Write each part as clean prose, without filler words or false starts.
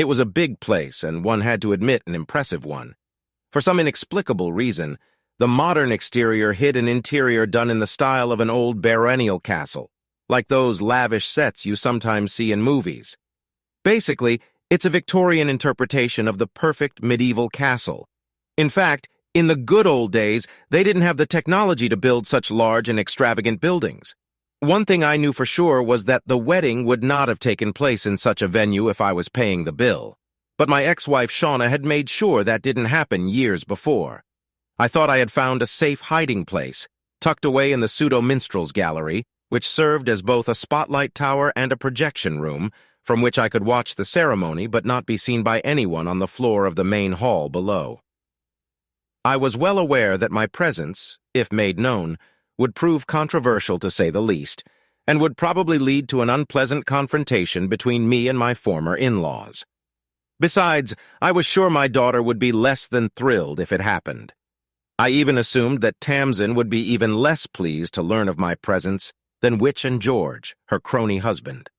It was a big place, and one had to admit an impressive one. For some inexplicable reason, the modern exterior hid an interior done in the style of an old baronial castle, like those lavish sets you sometimes see in movies. Basically, it's a Victorian interpretation of the perfect medieval castle. In fact, in the good old days, they didn't have the technology to build such large and extravagant buildings. One thing I knew for sure was that the wedding would not have taken place in such a venue if I was paying the bill. But my ex-wife Shauna had made sure that didn't happen years before. I thought I had found a safe hiding place, tucked away in the pseudo-minstrels gallery, which served as both a spotlight tower and a projection room, from which I could watch the ceremony but not be seen by anyone on the floor of the main hall below. I was well aware that my presence, if made known, would prove controversial to say the least, and would probably lead to an unpleasant confrontation between me and my former in-laws. Besides, I was sure my daughter would be less than thrilled if it happened. I even assumed that Tamsin would be even less pleased to learn of my presence than Witch and George, her crony husband.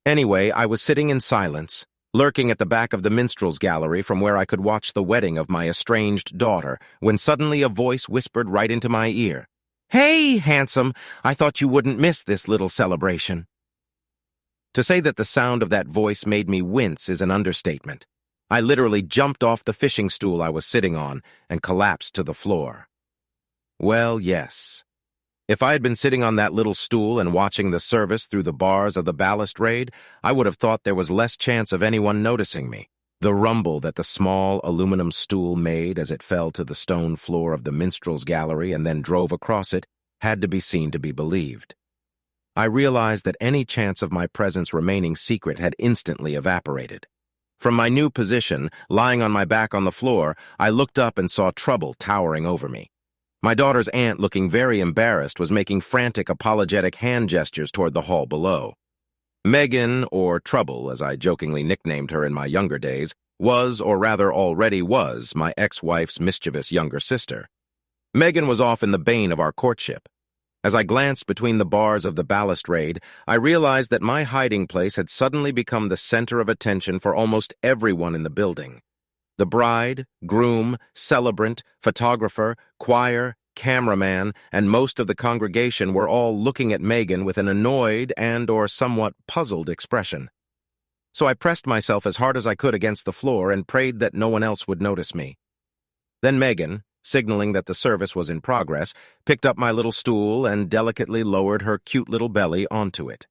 Anyway, I was sitting in silence, lurking at the back of the minstrels gallery from where I could watch the wedding of my estranged daughter, when suddenly a voice whispered right into my ear. "Hey, handsome, I thought you wouldn't miss this little celebration." To say that the sound of that voice made me wince is an understatement. I literally jumped off the fishing stool I was sitting on and collapsed to the floor. Well, yes. If I had been sitting on that little stool and watching the service through the bars of the balustrade, I would have thought there was less chance of anyone noticing me. The rumble that the small aluminum stool made as it fell to the stone floor of the minstrels gallery and then drove across it had to be seen to be believed. I realized that any chance of my presence remaining secret had instantly evaporated. From my new position, lying on my back on the floor, I looked up and saw Trouble towering over me. My daughter's aunt, looking very embarrassed, was making frantic apologetic hand gestures toward the hall below. Megan, or Trouble, as I jokingly nicknamed her in my younger days, was, or rather already was, my ex-wife's mischievous younger sister. Megan was often the bane of our courtship. As I glanced between the bars of the balustrade, I realized that my hiding place had suddenly become the center of attention for almost everyone in the building. The bride, groom, celebrant, photographer, choir, cameraman, and most of the congregation were all looking at Megan with an annoyed and/or somewhat puzzled expression. So I pressed myself as hard as I could against the floor and prayed that no one else would notice me. Then Megan, signaling that the service was in progress, picked up my little stool and delicately lowered her cute little belly onto it.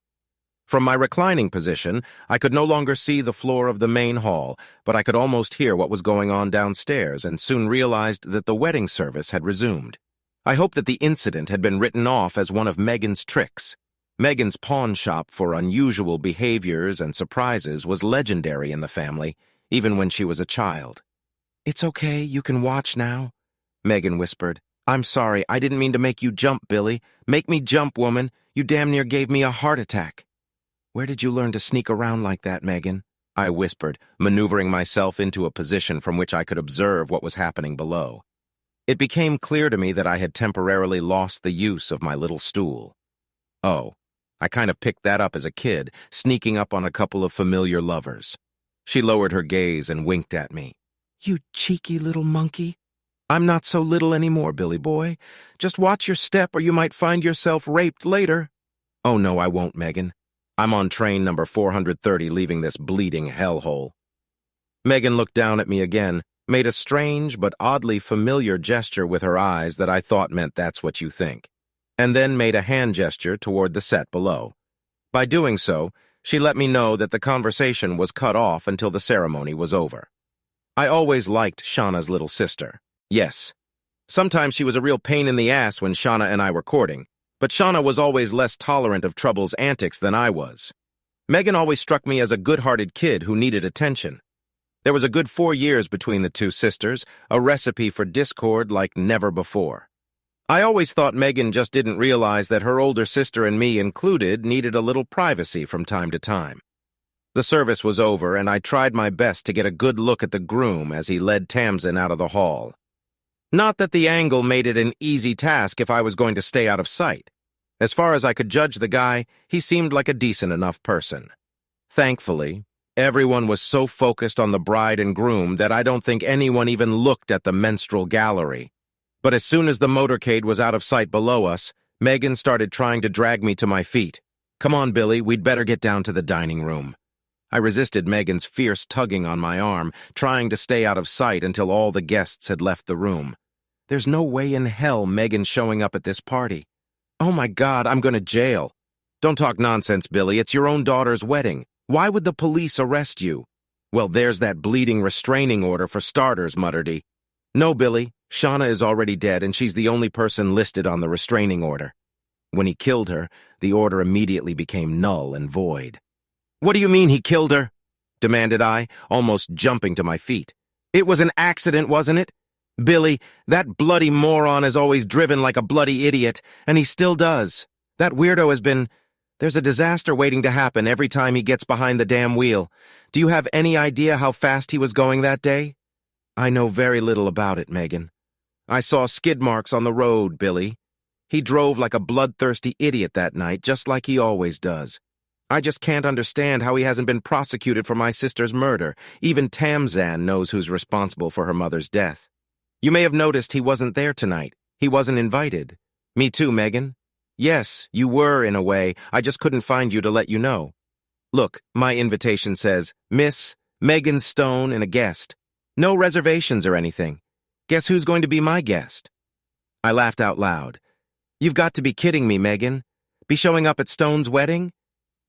From my reclining position, I could no longer see the floor of the main hall, but I could almost hear what was going on downstairs and soon realized that the wedding service had resumed. I hoped that the incident had been written off as one of Megan's tricks. Megan's pawn shop for unusual behaviors and surprises was legendary in the family, even when she was a child. "It's okay, you can watch now," Megan whispered. "I'm sorry, I didn't mean to make you jump, Billy. Make me jump, woman. You damn near gave me a heart attack." "Where did you learn to sneak around like that, Megan?" I whispered, maneuvering myself into a position from which I could observe what was happening below. It became clear to me that I had temporarily lost the use of my little stool. Oh, I kind of picked that up as a kid, sneaking up on a couple of familiar lovers. She lowered her gaze and winked at me. "You cheeky little monkey." "I'm not so little anymore, Billy boy. Just watch your step or you might find yourself raped later." "Oh no, I won't, Megan. I'm on train number 430 leaving this bleeding hellhole." Megan looked down at me again, made a strange but oddly familiar gesture with her eyes that I thought meant "that's what you think," and then made a hand gesture toward the set below. By doing so, she let me know that the conversation was cut off until the ceremony was over. I always liked Shauna's little sister. Yes, sometimes she was a real pain in the ass when Shauna and I were courting, but Shauna was always less tolerant of Trouble's antics than I was. Megan always struck me as a good-hearted kid who needed attention. There was a good 4 years between the two sisters, a recipe for discord like never before. I always thought Megan just didn't realize that her older sister and me included needed a little privacy from time to time. The service was over, and I tried my best to get a good look at the groom as he led Tamsin out of the hall. Not that the angle made it an easy task if I was going to stay out of sight. As far as I could judge the guy, he seemed like a decent enough person. Thankfully, Everyone was so focused on the bride and groom that I don't think anyone even looked at the menstrual gallery. But as soon as the motorcade was out of sight below us, Megan started trying to drag me to my feet. "Come on, Billy, we'd better get down to the dining room." I resisted Megan's fierce tugging on my arm, trying to stay out of sight until all the guests had left the room. There's no way in hell Megan's showing up at this party. Oh my God, I'm going to jail. Don't talk nonsense, Billy. It's your own daughter's wedding. Why would the police arrest you? Well, there's that bleeding restraining order for starters, muttered he. No, Billy. Shauna is already dead, and she's the only person listed on the restraining order. When he killed her, the order immediately became null and void. What do you mean he killed her? Demanded I, almost jumping to my feet. It was an accident, wasn't it? Billy, that bloody moron has always driven like a bloody idiot, and he still does. That weirdo has been... There's a disaster waiting to happen every time he gets behind the damn wheel. Do you have any idea how fast he was going that day? I know very little about it, Megan. I saw skid marks on the road, Billy. He drove like a bloodthirsty idiot that night, just like he always does. I just can't understand how he hasn't been prosecuted for my sister's murder. Even Tamzan knows who's responsible for her mother's death. You may have noticed he wasn't there tonight. He wasn't invited. Me too, Megan. Yes, you were, in a way. I just couldn't find you to let you know. Look, my invitation says, Miss Megan Stone and a guest. No reservations or anything. Guess who's going to be my guest? I laughed out loud. You've got to be kidding me, Megan. Be showing up at Stone's wedding?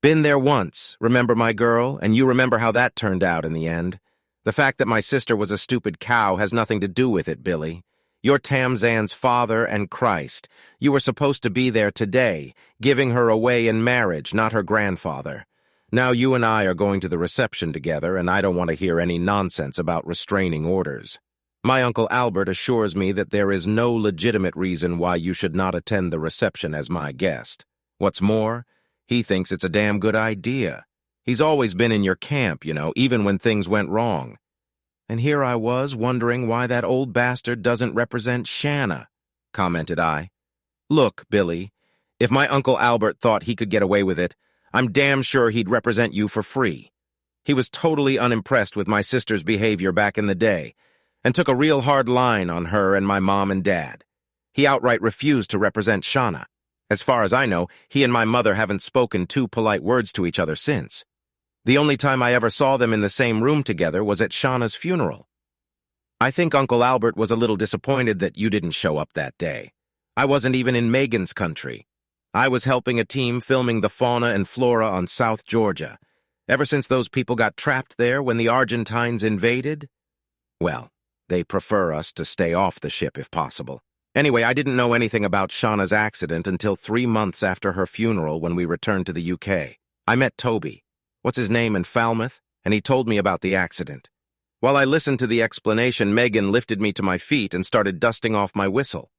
Been there once, remember my girl, and you remember how that turned out in the end. The fact that my sister was a stupid cow has nothing to do with it, Billy. You're Tamzan's father and Christ. You were supposed to be there today, giving her away in marriage, not her grandfather. Now you and I are going to the reception together, and I don't want to hear any nonsense about restraining orders. My Uncle Albert assures me that there is no legitimate reason why you should not attend the reception as my guest. What's more, he thinks it's a damn good idea. He's always been in your camp, you know, even when things went wrong. And here I was wondering why that old bastard doesn't represent Shanna, commented I. Look, Billy, if my Uncle Albert thought he could get away with it, I'm damn sure he'd represent you for free. He was totally unimpressed with my sister's behavior back in the day, and took a real hard line on her and my mom and dad. He outright refused to represent Shauna. As far as I know, he and my mother haven't spoken 2 polite words to each other since. The only time I ever saw them in the same room together was at Shauna's funeral. I think Uncle Albert was a little disappointed that you didn't show up that day. I wasn't even in Megan's country. I was helping a team filming the fauna and flora on South Georgia. Ever since those people got trapped there when the Argentines invaded, well, they prefer us to stay off the ship if possible. Anyway, I didn't know anything about Shauna's accident until 3 months after her funeral when we returned to the UK. I met Toby. What's his name in Falmouth, and he told me about the accident. While I listened to the explanation, Megan lifted me to my feet and started dusting off my whistle.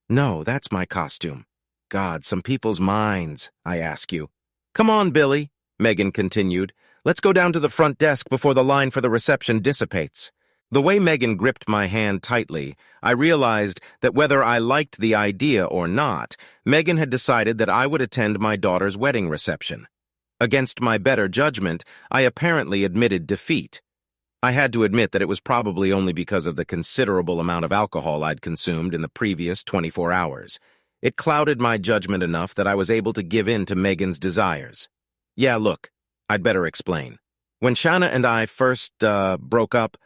No, that's my costume. God, some people's minds, I ask you. Come on, Billy, Megan continued. Let's go down to the front desk before the line for the reception dissipates. The way Megan gripped my hand tightly, I realized that whether I liked the idea or not, Megan had decided that I would attend my daughter's wedding reception. Against my better judgment, I apparently admitted defeat. I had to admit that it was probably only because of the considerable amount of alcohol I'd consumed in the previous 24 hours. It clouded my judgment enough that I was able to give in to Megan's desires. Yeah, look, I'd better explain. When Shanna and I first, broke up,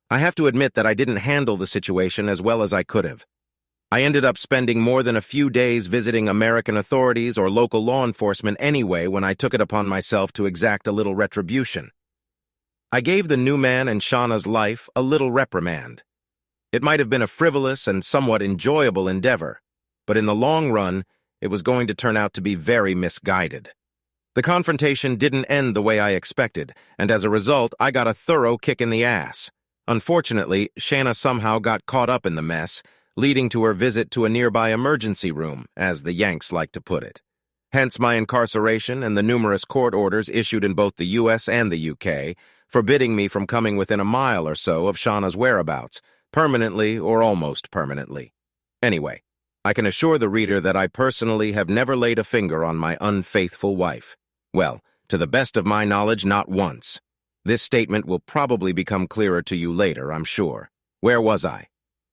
I have to admit that I didn't handle the situation as well as I could have. I ended up spending more than a few days visiting American authorities or local law enforcement anyway when I took it upon myself to exact a little retribution. I gave the new man and Shauna's life a little reprimand. It might have been a frivolous and somewhat enjoyable endeavor, but in the long run, it was going to turn out to be very misguided. The confrontation didn't end the way I expected, and as a result, I got a thorough kick in the ass. Unfortunately, Shanna somehow got caught up in the mess, leading to her visit to a nearby emergency room, as the Yanks like to put it. Hence my incarceration and the numerous court orders issued in both the U.S. and the U.K., forbidding me from coming within a mile or so of Shauna's whereabouts, permanently or almost permanently. Anyway, I can assure the reader that I personally have never laid a finger on my unfaithful wife. Well, to the best of my knowledge, not once. This statement will probably become clearer to you later, I'm sure. Where was I?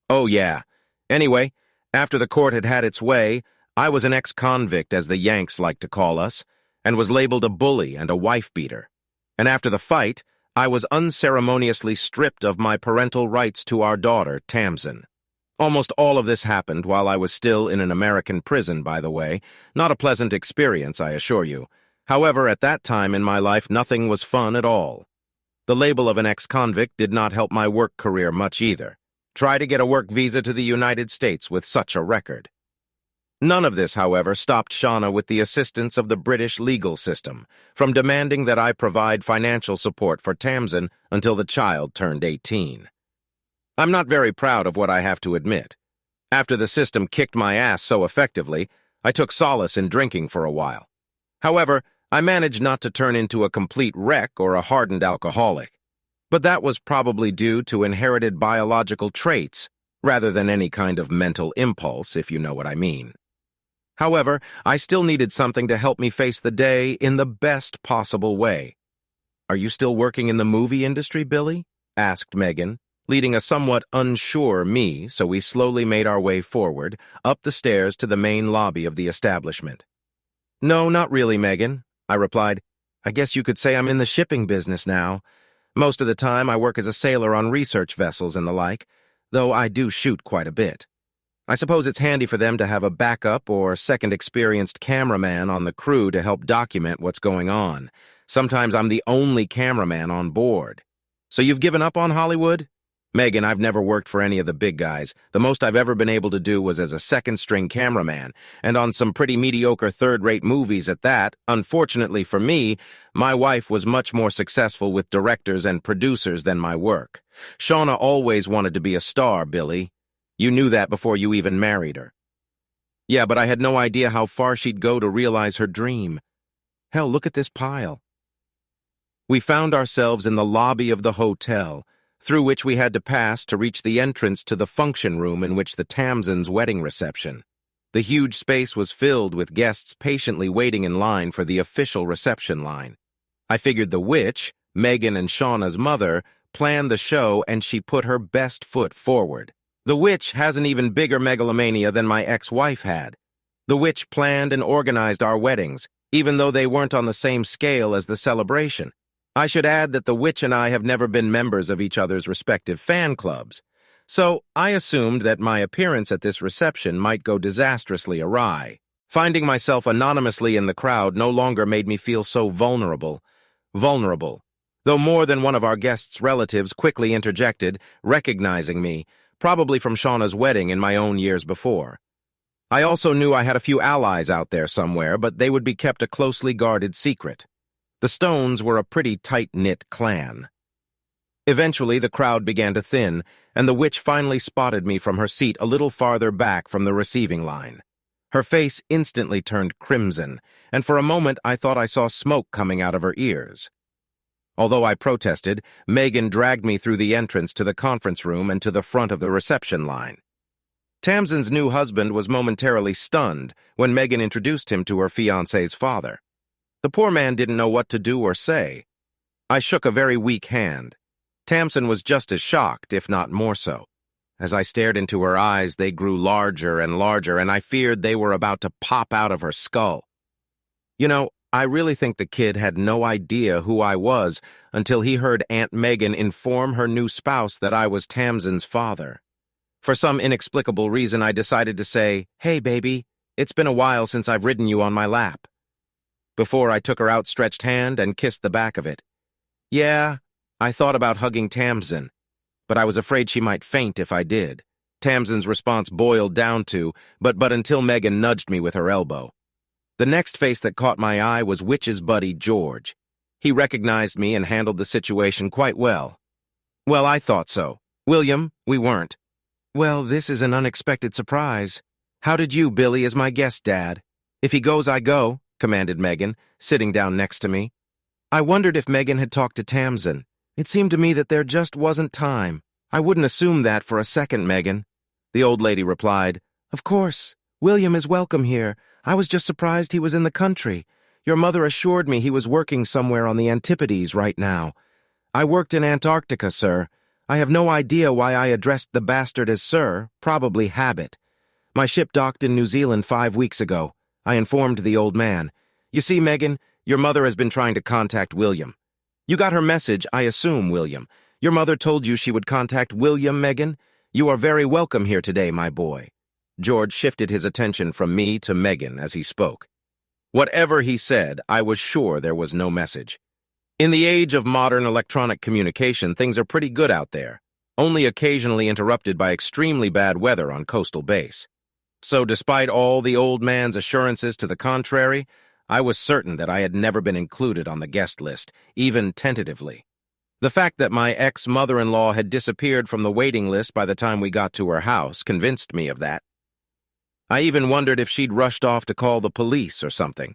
Oh, yeah. Anyway, after the court had had its way, I was an ex-convict, as the Yanks like to call us, and was labeled a bully and a wife-beater. And after the fight, I was unceremoniously stripped of my parental rights to our daughter, Tamsin. Almost all of this happened while I was still in an American prison, by the way. Not a pleasant experience, I assure you. However, at that time in my life, nothing was fun at all. The label of an ex-convict did not help my work career much either. Try to get a work visa to the United States with such a record. None of this, however, stopped Shauna, with the assistance of the British legal system, from demanding that I provide financial support for Tamsin until the child turned 18. I'm not very proud of what I have to admit. After the system kicked my ass so effectively, I took solace in drinking for a while. However, I managed not to turn into a complete wreck or a hardened alcoholic. But that was probably due to inherited biological traits, rather than any kind of mental impulse, if you know what I mean. However, I still needed something to help me face the day in the best possible way. "Are you still working in the movie industry, Billy?" asked Megan, leading a somewhat unsure me, so we slowly made our way forward, up the stairs to the main lobby of the establishment. "No, not really, Megan," I replied. "I guess you could say I'm in the shipping business now. Most of the time I work as a sailor on research vessels and the like, though I do shoot quite a bit. I suppose it's handy for them to have a backup or second experienced cameraman on the crew to help document what's going on. Sometimes I'm the only cameraman on board. So you've given up on Hollywood?" "Megan, I've never worked for any of the big guys. The most I've ever been able to do was as a second-string cameraman, and on some pretty mediocre third-rate movies at that. Unfortunately for me, my wife was much more successful with directors and producers than my work. Shauna always wanted to be a star, Billy. You knew that before you even married her." "Yeah, but I had no idea how far she'd go to realize her dream. Hell, look at this pile." We found ourselves in the lobby of the hotel, through which we had to pass to reach the entrance to the function room in which the Tamsins' wedding reception. The huge space was filled with guests patiently waiting in line for the official reception line. I figured the witch, Megan and Shauna's mother, planned the show, and she put her best foot forward. The witch has an even bigger megalomania than my ex-wife had. The witch planned and organized our weddings, even though they weren't on the same scale as the celebration. I should add that the witch and I have never been members of each other's respective fan clubs, so I assumed that my appearance at this reception might go disastrously awry. Finding myself anonymously in the crowd no longer made me feel so vulnerable, though more than one of our guests' relatives quickly interjected, recognizing me, probably from Shauna's wedding in my own years before. I also knew I had a few allies out there somewhere, but they would be kept a closely guarded secret. The Stones were a pretty tight-knit clan. Eventually, the crowd began to thin, and the witch finally spotted me from her seat a little farther back from the receiving line. Her face instantly turned crimson, and for a moment I thought I saw smoke coming out of her ears. Although I protested, Megan dragged me through the entrance to the conference room and to the front of the reception line. Tamsin's new husband was momentarily stunned when Megan introduced him to her fiancé's father. The poor man didn't know what to do or say. I shook a very weak hand. Tamsin was just as shocked, if not more so. As I stared into her eyes, they grew larger and larger, and I feared they were about to pop out of her skull. You know, I really think the kid had no idea who I was until he heard Aunt Megan inform her new spouse that I was Tamsin's father. For some inexplicable reason, I decided to say, "Hey, baby, it's been a while since I've ridden you on my lap." Before I took her outstretched hand and kissed the back of it. Yeah, I thought about hugging Tamsin, but I was afraid she might faint if I did. Tamsin's response boiled down to, but until Megan nudged me with her elbow. The next face that caught my eye was Witch's buddy, George. He recognized me and handled the situation quite well. "Well, I thought so. William, we weren't." "Well, this is an unexpected surprise. How did you, Billy, as my guest dad? If he goes, I go," commanded Megan, sitting down next to me. I wondered if Megan had talked to Tamsin. It seemed to me that there just wasn't time. "I wouldn't assume that for a second, Megan," the old lady replied. "Of course. William is welcome here. I was just surprised he was in the country. Your mother assured me he was working somewhere on the Antipodes right now. I worked in Antarctica, sir. I have no idea why I addressed the bastard as sir, probably habit. My ship docked in New Zealand 5 weeks ago. I informed the old man. You see, Megan, your mother has been trying to contact William. You got her message, I assume, William. Your mother told you she would contact William, Megan? You are very welcome here today, my boy. George shifted his attention from me to Megan as he spoke. Whatever he said, I was sure there was no message. In the age of modern electronic communication, things are pretty good out there, only occasionally interrupted by extremely bad weather on coastal base. So despite all the old man's assurances to the contrary, I was certain that I had never been included on the guest list, even tentatively. The fact that my ex-mother-in-law had disappeared from the waiting list by the time we got to her house convinced me of that. I even wondered if she'd rushed off to call the police or something.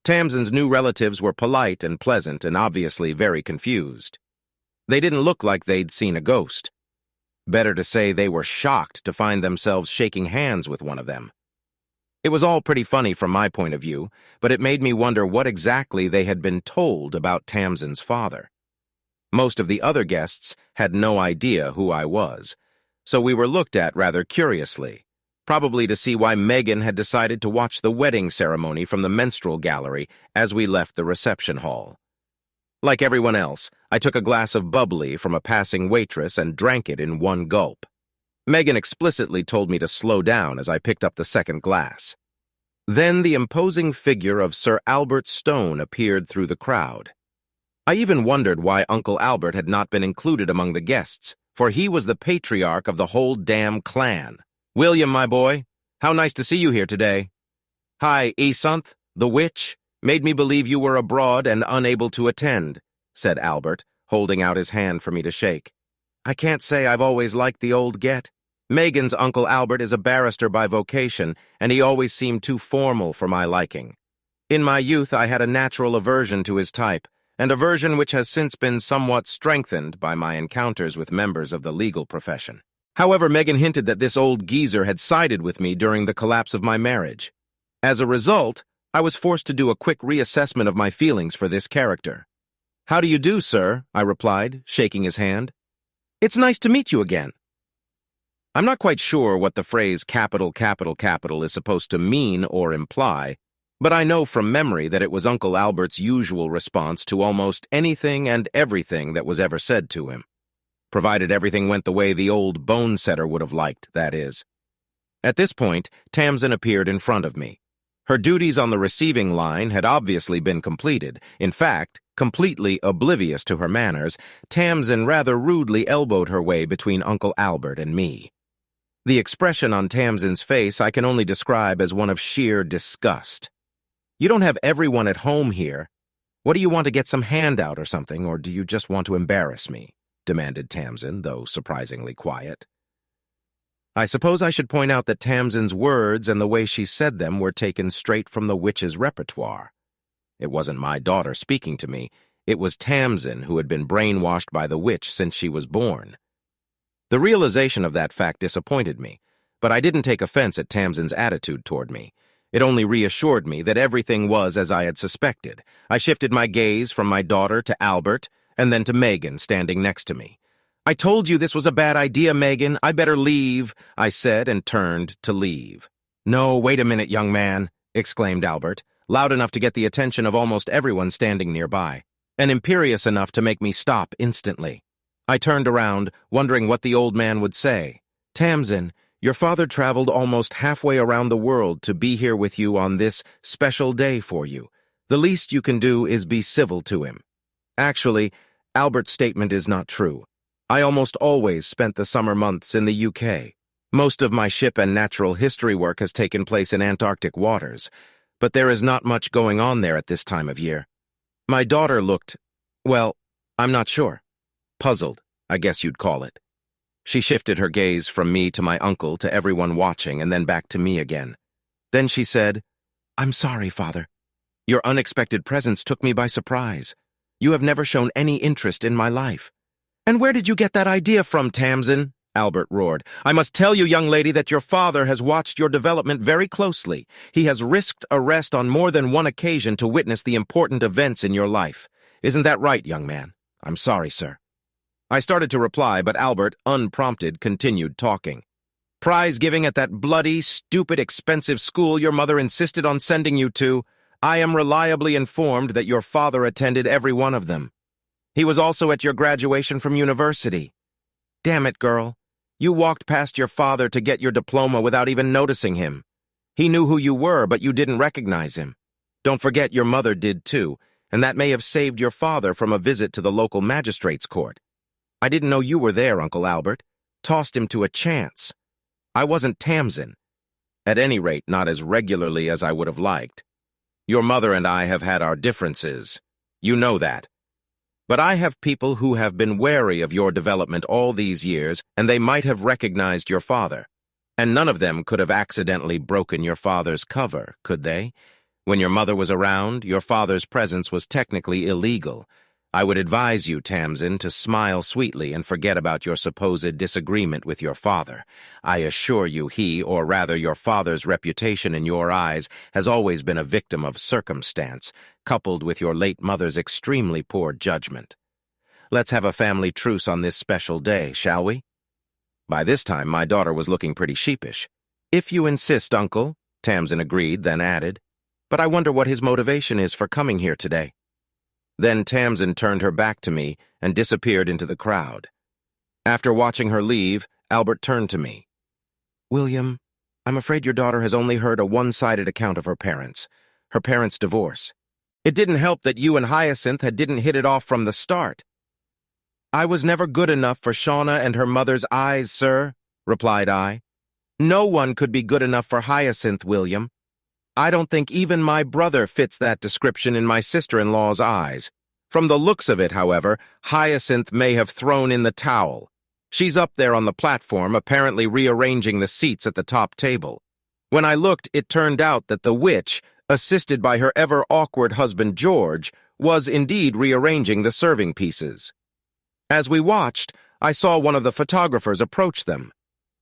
Tamsin's new relatives were polite and pleasant and obviously very confused. They didn't look like they'd seen a ghost. Better to say they were shocked to find themselves shaking hands with one of them. It was all pretty funny from my point of view, but it made me wonder what exactly they had been told about Tamsin's father. Most of the other guests had no idea who I was, so we were looked at rather curiously, probably to see why Megan had decided to watch the wedding ceremony from the menstrual gallery as we left the reception hall. Like everyone else, I took a glass of bubbly from a passing waitress and drank it in one gulp. Megan explicitly told me to slow down as I picked up the second glass. Then the imposing figure of Sir Albert Stone appeared through the crowd. I even wondered why Uncle Albert had not been included among the guests, for he was the patriarch of the whole damn clan. William, my boy, how nice to see you here today. Hi, Esanth, the witch. Made me believe you were abroad and unable to attend, said Albert, holding out his hand for me to shake. I can't say I've always liked the old get. Megan's Uncle Albert is a barrister by vocation, and he always seemed too formal for my liking. In my youth, I had a natural aversion to his type, an aversion which has since been somewhat strengthened by my encounters with members of the legal profession. However, Megan hinted that this old geezer had sided with me during the collapse of my marriage. As a result, I was forced to do a quick reassessment of my feelings for this character. How do you do, sir? I replied, shaking his hand. It's nice to meet you again. I'm not quite sure what the phrase capital is supposed to mean or imply, but I know from memory that it was Uncle Albert's usual response to almost anything and everything that was ever said to him. Provided everything went the way the old bone setter would have liked, that is. At this point, Tamsin appeared in front of me. Her duties on the receiving line had obviously been completed. In fact, completely oblivious to her manners, Tamsin rather rudely elbowed her way between Uncle Albert and me. The expression on Tamsin's face I can only describe as one of sheer disgust. You don't have everyone at home here. What do you want to get some handout or something, or do you just want to embarrass me? Demanded Tamsin, though surprisingly quiet. I suppose I should point out that Tamsin's words and the way she said them were taken straight from the witch's repertoire. It wasn't my daughter speaking to me. It was Tamsin who had been brainwashed by the witch since she was born. The realization of that fact disappointed me, but I didn't take offense at Tamsin's attitude toward me. It only reassured me that everything was as I had suspected. I shifted my gaze from my daughter to Albert, and then to Megan standing next to me. I told you this was a bad idea, Megan. I better leave, I said and turned to leave. No, wait a minute, young man, exclaimed Albert, loud enough to get the attention of almost everyone standing nearby, and imperious enough to make me stop instantly. I turned around, wondering what the old man would say. Tamsin, your father traveled almost halfway around the world to be here with you on this special day for you. The least you can do is be civil to him. Actually, Albert's statement is not true. I almost always spent the summer months in the UK. Most of my ship and natural history work has taken place in Antarctic waters, but there is not much going on there at this time of year. My daughter looked, well, I'm not sure. Puzzled, I guess you'd call it. She shifted her gaze from me to my uncle to everyone watching and then back to me again. Then she said, I'm sorry, Father. Your unexpected presence took me by surprise. You have never shown any interest in my life. And where did you get that idea from, Tamsin? Albert roared. I must tell you, young lady, that your father has watched your development very closely. He has risked arrest on more than one occasion to witness the important events in your life. Isn't that right, young man? I'm sorry, sir. I started to reply, but Albert, unprompted, continued talking. Prize giving at that bloody, stupid, expensive school your mother insisted on sending you to. I am reliably informed that your father attended every one of them. He was also at your graduation from university. Damn it, girl. You walked past your father to get your diploma without even noticing him. He knew who you were, but you didn't recognize him. Don't forget your mother did too, and that may have saved your father from a visit to the local magistrate's court. I didn't know you were there, Uncle Albert. Tossed him to a chance. I wasn't Tamsin. At any rate, not as regularly as I would have liked. Your mother and I have had our differences. You know that. But I have people who have been wary of your development all these years, and they might have recognized your father. And none of them could have accidentally broken your father's cover, could they? When your mother was around, your father's presence was technically illegal. I would advise you, Tamsin, to smile sweetly and forget about your supposed disagreement with your father. I assure you he, or rather your father's reputation in your eyes, has always been a victim of circumstance, coupled with your late mother's extremely poor judgment. Let's have a family truce on this special day, shall we? By this time, my daughter was looking pretty sheepish. If you insist, Uncle, Tamsin agreed, then added, but I wonder what his motivation is for coming here today. Then Tamsin turned her back to me and disappeared into the crowd. After watching her leave, Albert turned to me. William, I'm afraid your daughter has only heard a one-sided account of her parents' divorce. It didn't help that you and Hyacinth didn't hit it off from the start. I was never good enough for Shauna and her mother's eyes, sir, replied I. No one could be good enough for Hyacinth, William. I don't think even my brother fits that description in my sister-in-law's eyes. From the looks of it, however, Hyacinth may have thrown in the towel. She's up there on the platform, apparently rearranging the seats at the top table. When I looked, it turned out that the witch, assisted by her ever-awkward husband George, was indeed rearranging the serving pieces. As we watched, I saw one of the photographers approach them.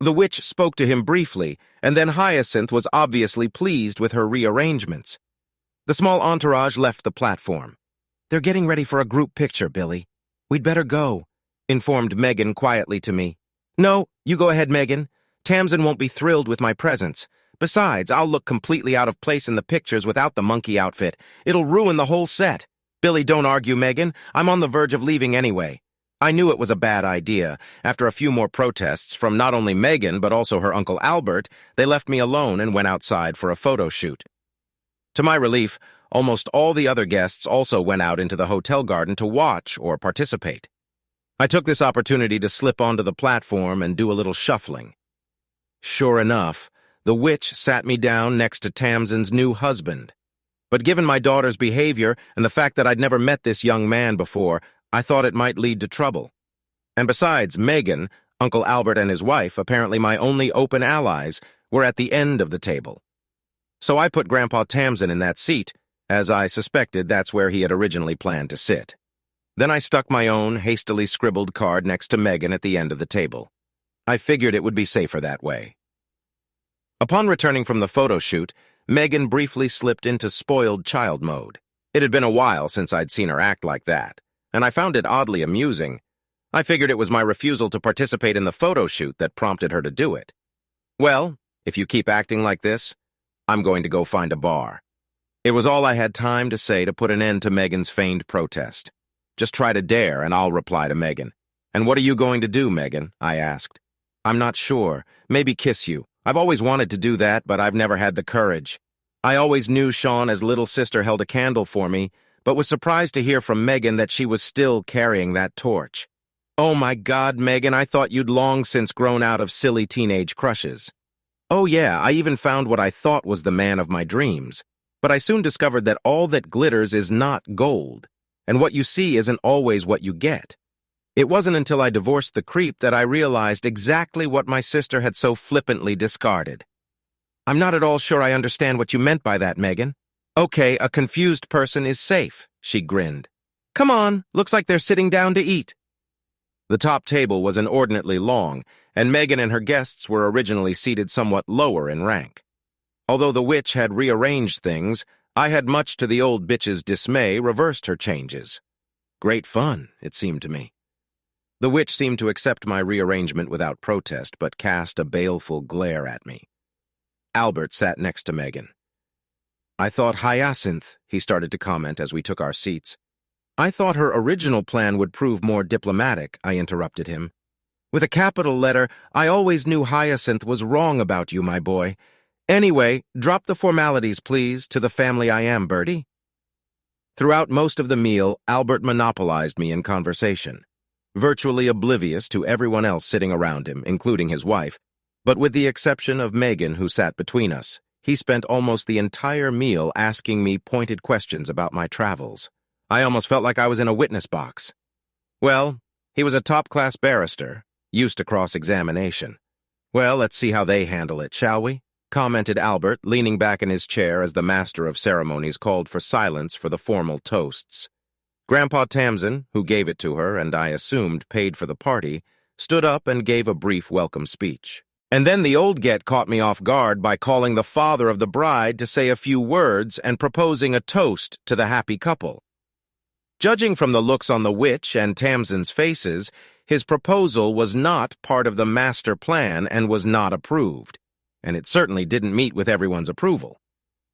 The witch spoke to him briefly, and then Hyacinth was obviously pleased with her rearrangements. The small entourage left the platform. They're getting ready for a group picture, Billy. We'd better go, informed Megan quietly to me. No, you go ahead, Megan. Tamsin won't be thrilled with my presence. Besides, I'll look completely out of place in the pictures without the monkey outfit. It'll ruin the whole set. Billy, don't argue, Megan. I'm on the verge of leaving anyway. I knew it was a bad idea. After a few more protests from not only Megan but also her Uncle Albert, they left me alone and went outside for a photo shoot. To my relief, almost all the other guests also went out into the hotel garden to watch or participate. I took this opportunity to slip onto the platform and do a little shuffling. Sure enough, the witch sat me down next to Tamsin's new husband. But given my daughter's behavior and the fact that I'd never met this young man before, I thought it might lead to trouble. And besides, Megan, Uncle Albert and his wife, apparently my only open allies, were at the end of the table. So I put Grandpa Tamsin in that seat, as I suspected that's where he had originally planned to sit. Then I stuck my own hastily scribbled card next to Megan at the end of the table. I figured it would be safer that way. Upon returning from the photo shoot, Megan briefly slipped into spoiled child mode. It had been a while since I'd seen her act like that, and I found it oddly amusing. I figured it was my refusal to participate in the photo shoot that prompted her to do it. Well, if you keep acting like this, I'm going to go find a bar. It was all I had time to say to put an end to Megan's feigned protest. Just try to dare, and I'll reply to Megan. And what are you going to do, Megan? I asked. I'm not sure. Maybe kiss you. I've always wanted to do that, but I've never had the courage. I always knew Sean as little sister held a candle for me, but was surprised to hear from Megan that she was still carrying that torch. Oh my God, Megan, I thought you'd long since grown out of silly teenage crushes. Oh yeah, I even found what I thought was the man of my dreams. But I soon discovered that all that glitters is not gold, and what you see isn't always what you get. It wasn't until I divorced the creep that I realized exactly what my sister had so flippantly discarded. I'm not at all sure I understand what you meant by that, Megan. Okay, a confused person is safe, she grinned. Come on, looks like they're sitting down to eat. The top table was inordinately long, and Megan and her guests were originally seated somewhat lower in rank. Although the witch had rearranged things, I had, much to the old bitch's dismay, reversed her changes. Great fun, it seemed to me. The witch seemed to accept my rearrangement without protest, but cast a baleful glare at me. Albert sat next to Megan. "I thought Hyacinth," he started to comment as we took our seats. "I thought her original plan would prove more diplomatic," I interrupted him. "With a capital letter, I always knew Hyacinth was wrong about you, my boy. Anyway, drop the formalities, please, to the family I am, Bertie." Throughout most of the meal, Albert monopolized me in conversation, virtually oblivious to everyone else sitting around him, including his wife, but with the exception of Megan, who sat between us. He spent almost the entire meal asking me pointed questions about my travels. I almost felt like I was in a witness box. Well, he was a top-class barrister, used to cross-examination. "Well, let's see how they handle it, shall we?" commented Albert, leaning back in his chair as the master of ceremonies called for silence for the formal toasts. Grandpa Tamsin, who gave it to her and I assumed paid for the party, stood up and gave a brief welcome speech. And then the old get caught me off guard by calling the father of the bride to say a few words and proposing a toast to the happy couple. Judging from the looks on the witch and Tamsin's faces, his proposal was not part of the master plan and was not approved, and it certainly didn't meet with everyone's approval.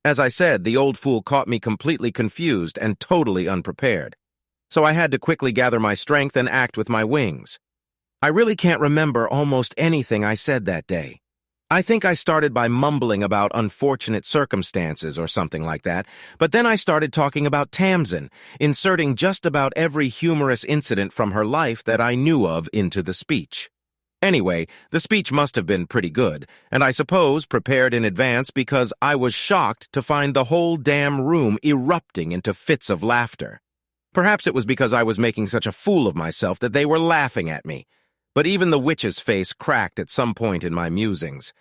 As I said, the old fool caught me completely confused and totally unprepared, so I had to quickly gather my strength and act with my wings. I really can't remember almost anything I said that day. I think I started by mumbling about unfortunate circumstances or something like that, but then I started talking about Tamsin, inserting just about every humorous incident from her life that I knew of into the speech. Anyway, the speech must have been pretty good, and I suppose prepared in advance because I was shocked to find the whole damn room erupting into fits of laughter. Perhaps it was because I was making such a fool of myself that they were laughing at me, but even the witch's face cracked at some point in my musings.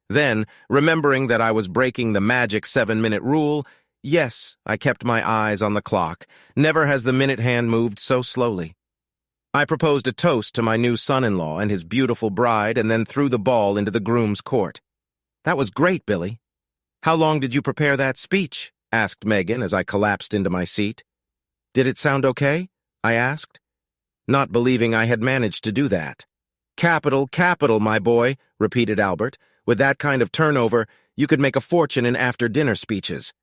Then, remembering that I was breaking the magic 7-minute rule, yes, I kept my eyes on the clock. Never has the minute hand moved so slowly. I proposed a toast to my new son-in-law and his beautiful bride and then threw the ball into the groom's court. "That was great, Billy." "How long did you prepare that speech?" asked Megan as I collapsed into my seat. "Did it sound okay?" I asked, not believing I had managed to do that. "Capital, capital, my boy," repeated Albert. "With that kind of turnover, you could make a fortune in after-dinner speeches."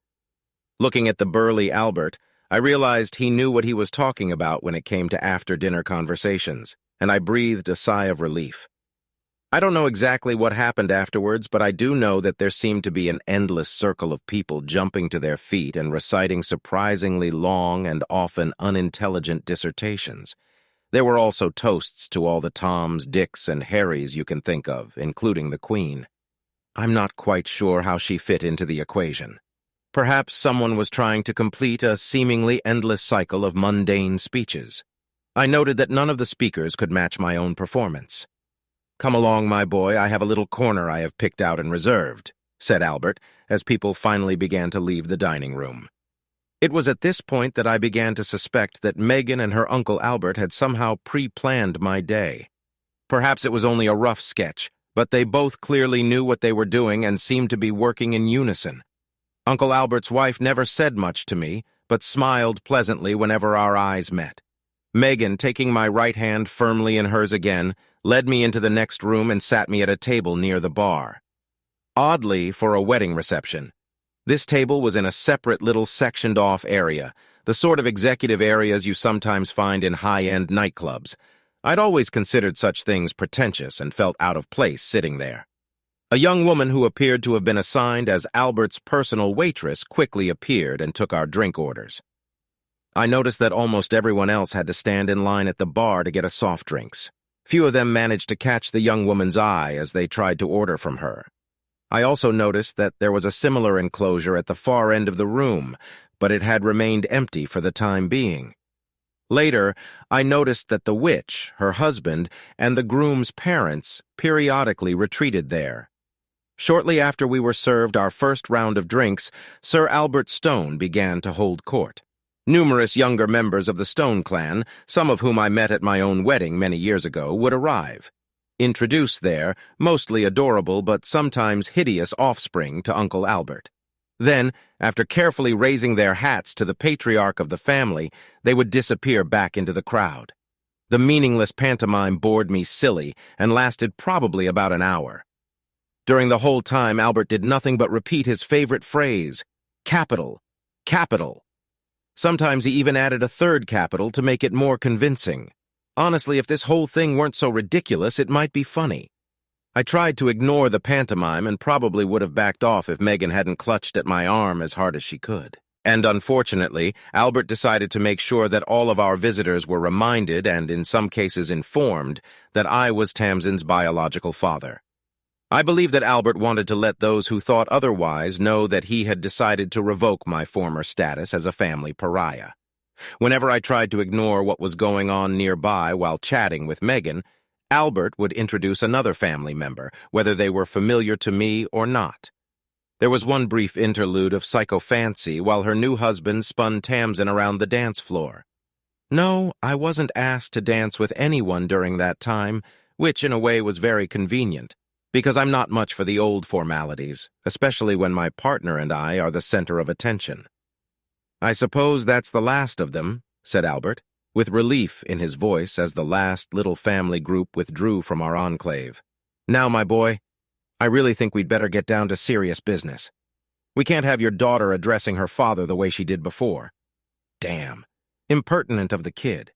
Looking at the burly Albert, I realized he knew what he was talking about when it came to after-dinner conversations, and I breathed a sigh of relief. I don't know exactly what happened afterwards, but I do know that there seemed to be an endless circle of people jumping to their feet and reciting surprisingly long and often unintelligent dissertations. There were also toasts to all the Toms, Dicks, and Harrys you can think of, including the Queen. I'm not quite sure how she fit into the equation. Perhaps someone was trying to complete a seemingly endless cycle of mundane speeches. I noted that none of the speakers could match my own performance. "Come along, my boy, I have a little corner I have picked out and reserved," said Albert, as people finally began to leave the dining room. It was at this point that I began to suspect that Megan and her Uncle Albert had somehow pre-planned my day. Perhaps it was only a rough sketch, but they both clearly knew what they were doing and seemed to be working in unison. Uncle Albert's wife never said much to me, but smiled pleasantly whenever our eyes met. Megan, taking my right hand firmly in hers again, led me into the next room and sat me at a table near the bar. Oddly, for a wedding reception, this table was in a separate little sectioned-off area, the sort of executive areas you sometimes find in high-end nightclubs. I'd always considered such things pretentious and felt out of place sitting there. A young woman who appeared to have been assigned as Albert's personal waitress quickly appeared and took our drink orders. I noticed that almost everyone else had to stand in line at the bar to get a soft drinks. Few of them managed to catch the young woman's eye as they tried to order from her. I also noticed that there was a similar enclosure at the far end of the room, but it had remained empty for the time being. Later, I noticed that the witch, her husband, and the groom's parents periodically retreated there. Shortly after we were served our first round of drinks, Sir Albert Stone began to hold court. Numerous younger members of the Stone clan, some of whom I met at my own wedding many years ago, would arrive. Introduced there, mostly adorable but sometimes hideous offspring to Uncle Albert. Then, after carefully raising their hats to the patriarch of the family, they would disappear back into the crowd. The meaningless pantomime bored me silly and lasted probably about an hour. During the whole time, Albert did nothing but repeat his favorite phrase, capital, capital. Sometimes he even added a third capital to make it more convincing. Honestly, if this whole thing weren't so ridiculous, it might be funny. I tried to ignore the pantomime and probably would have backed off if Megan hadn't clutched at my arm as hard as she could. And unfortunately, Albert decided to make sure that all of our visitors were reminded and in some cases informed that I was Tamsin's biological father. I believe that Albert wanted to let those who thought otherwise know that he had decided to revoke my former status as a family pariah. Whenever I tried to ignore what was going on nearby while chatting with Megan, Albert would introduce another family member, whether they were familiar to me or not. There was one brief interlude of psychophancy while her new husband spun Tamsin around the dance floor. No, I wasn't asked to dance with anyone during that time, which in a way was very convenient, because I'm not much for the old formalities, especially when my partner and I are the center of attention. "I suppose that's the last of them," said Albert, with relief in his voice as the last little family group withdrew from our enclave. "Now, my boy, I really think we'd better get down to serious business. We can't have your daughter addressing her father the way she did before. Damn, impertinent of the kid.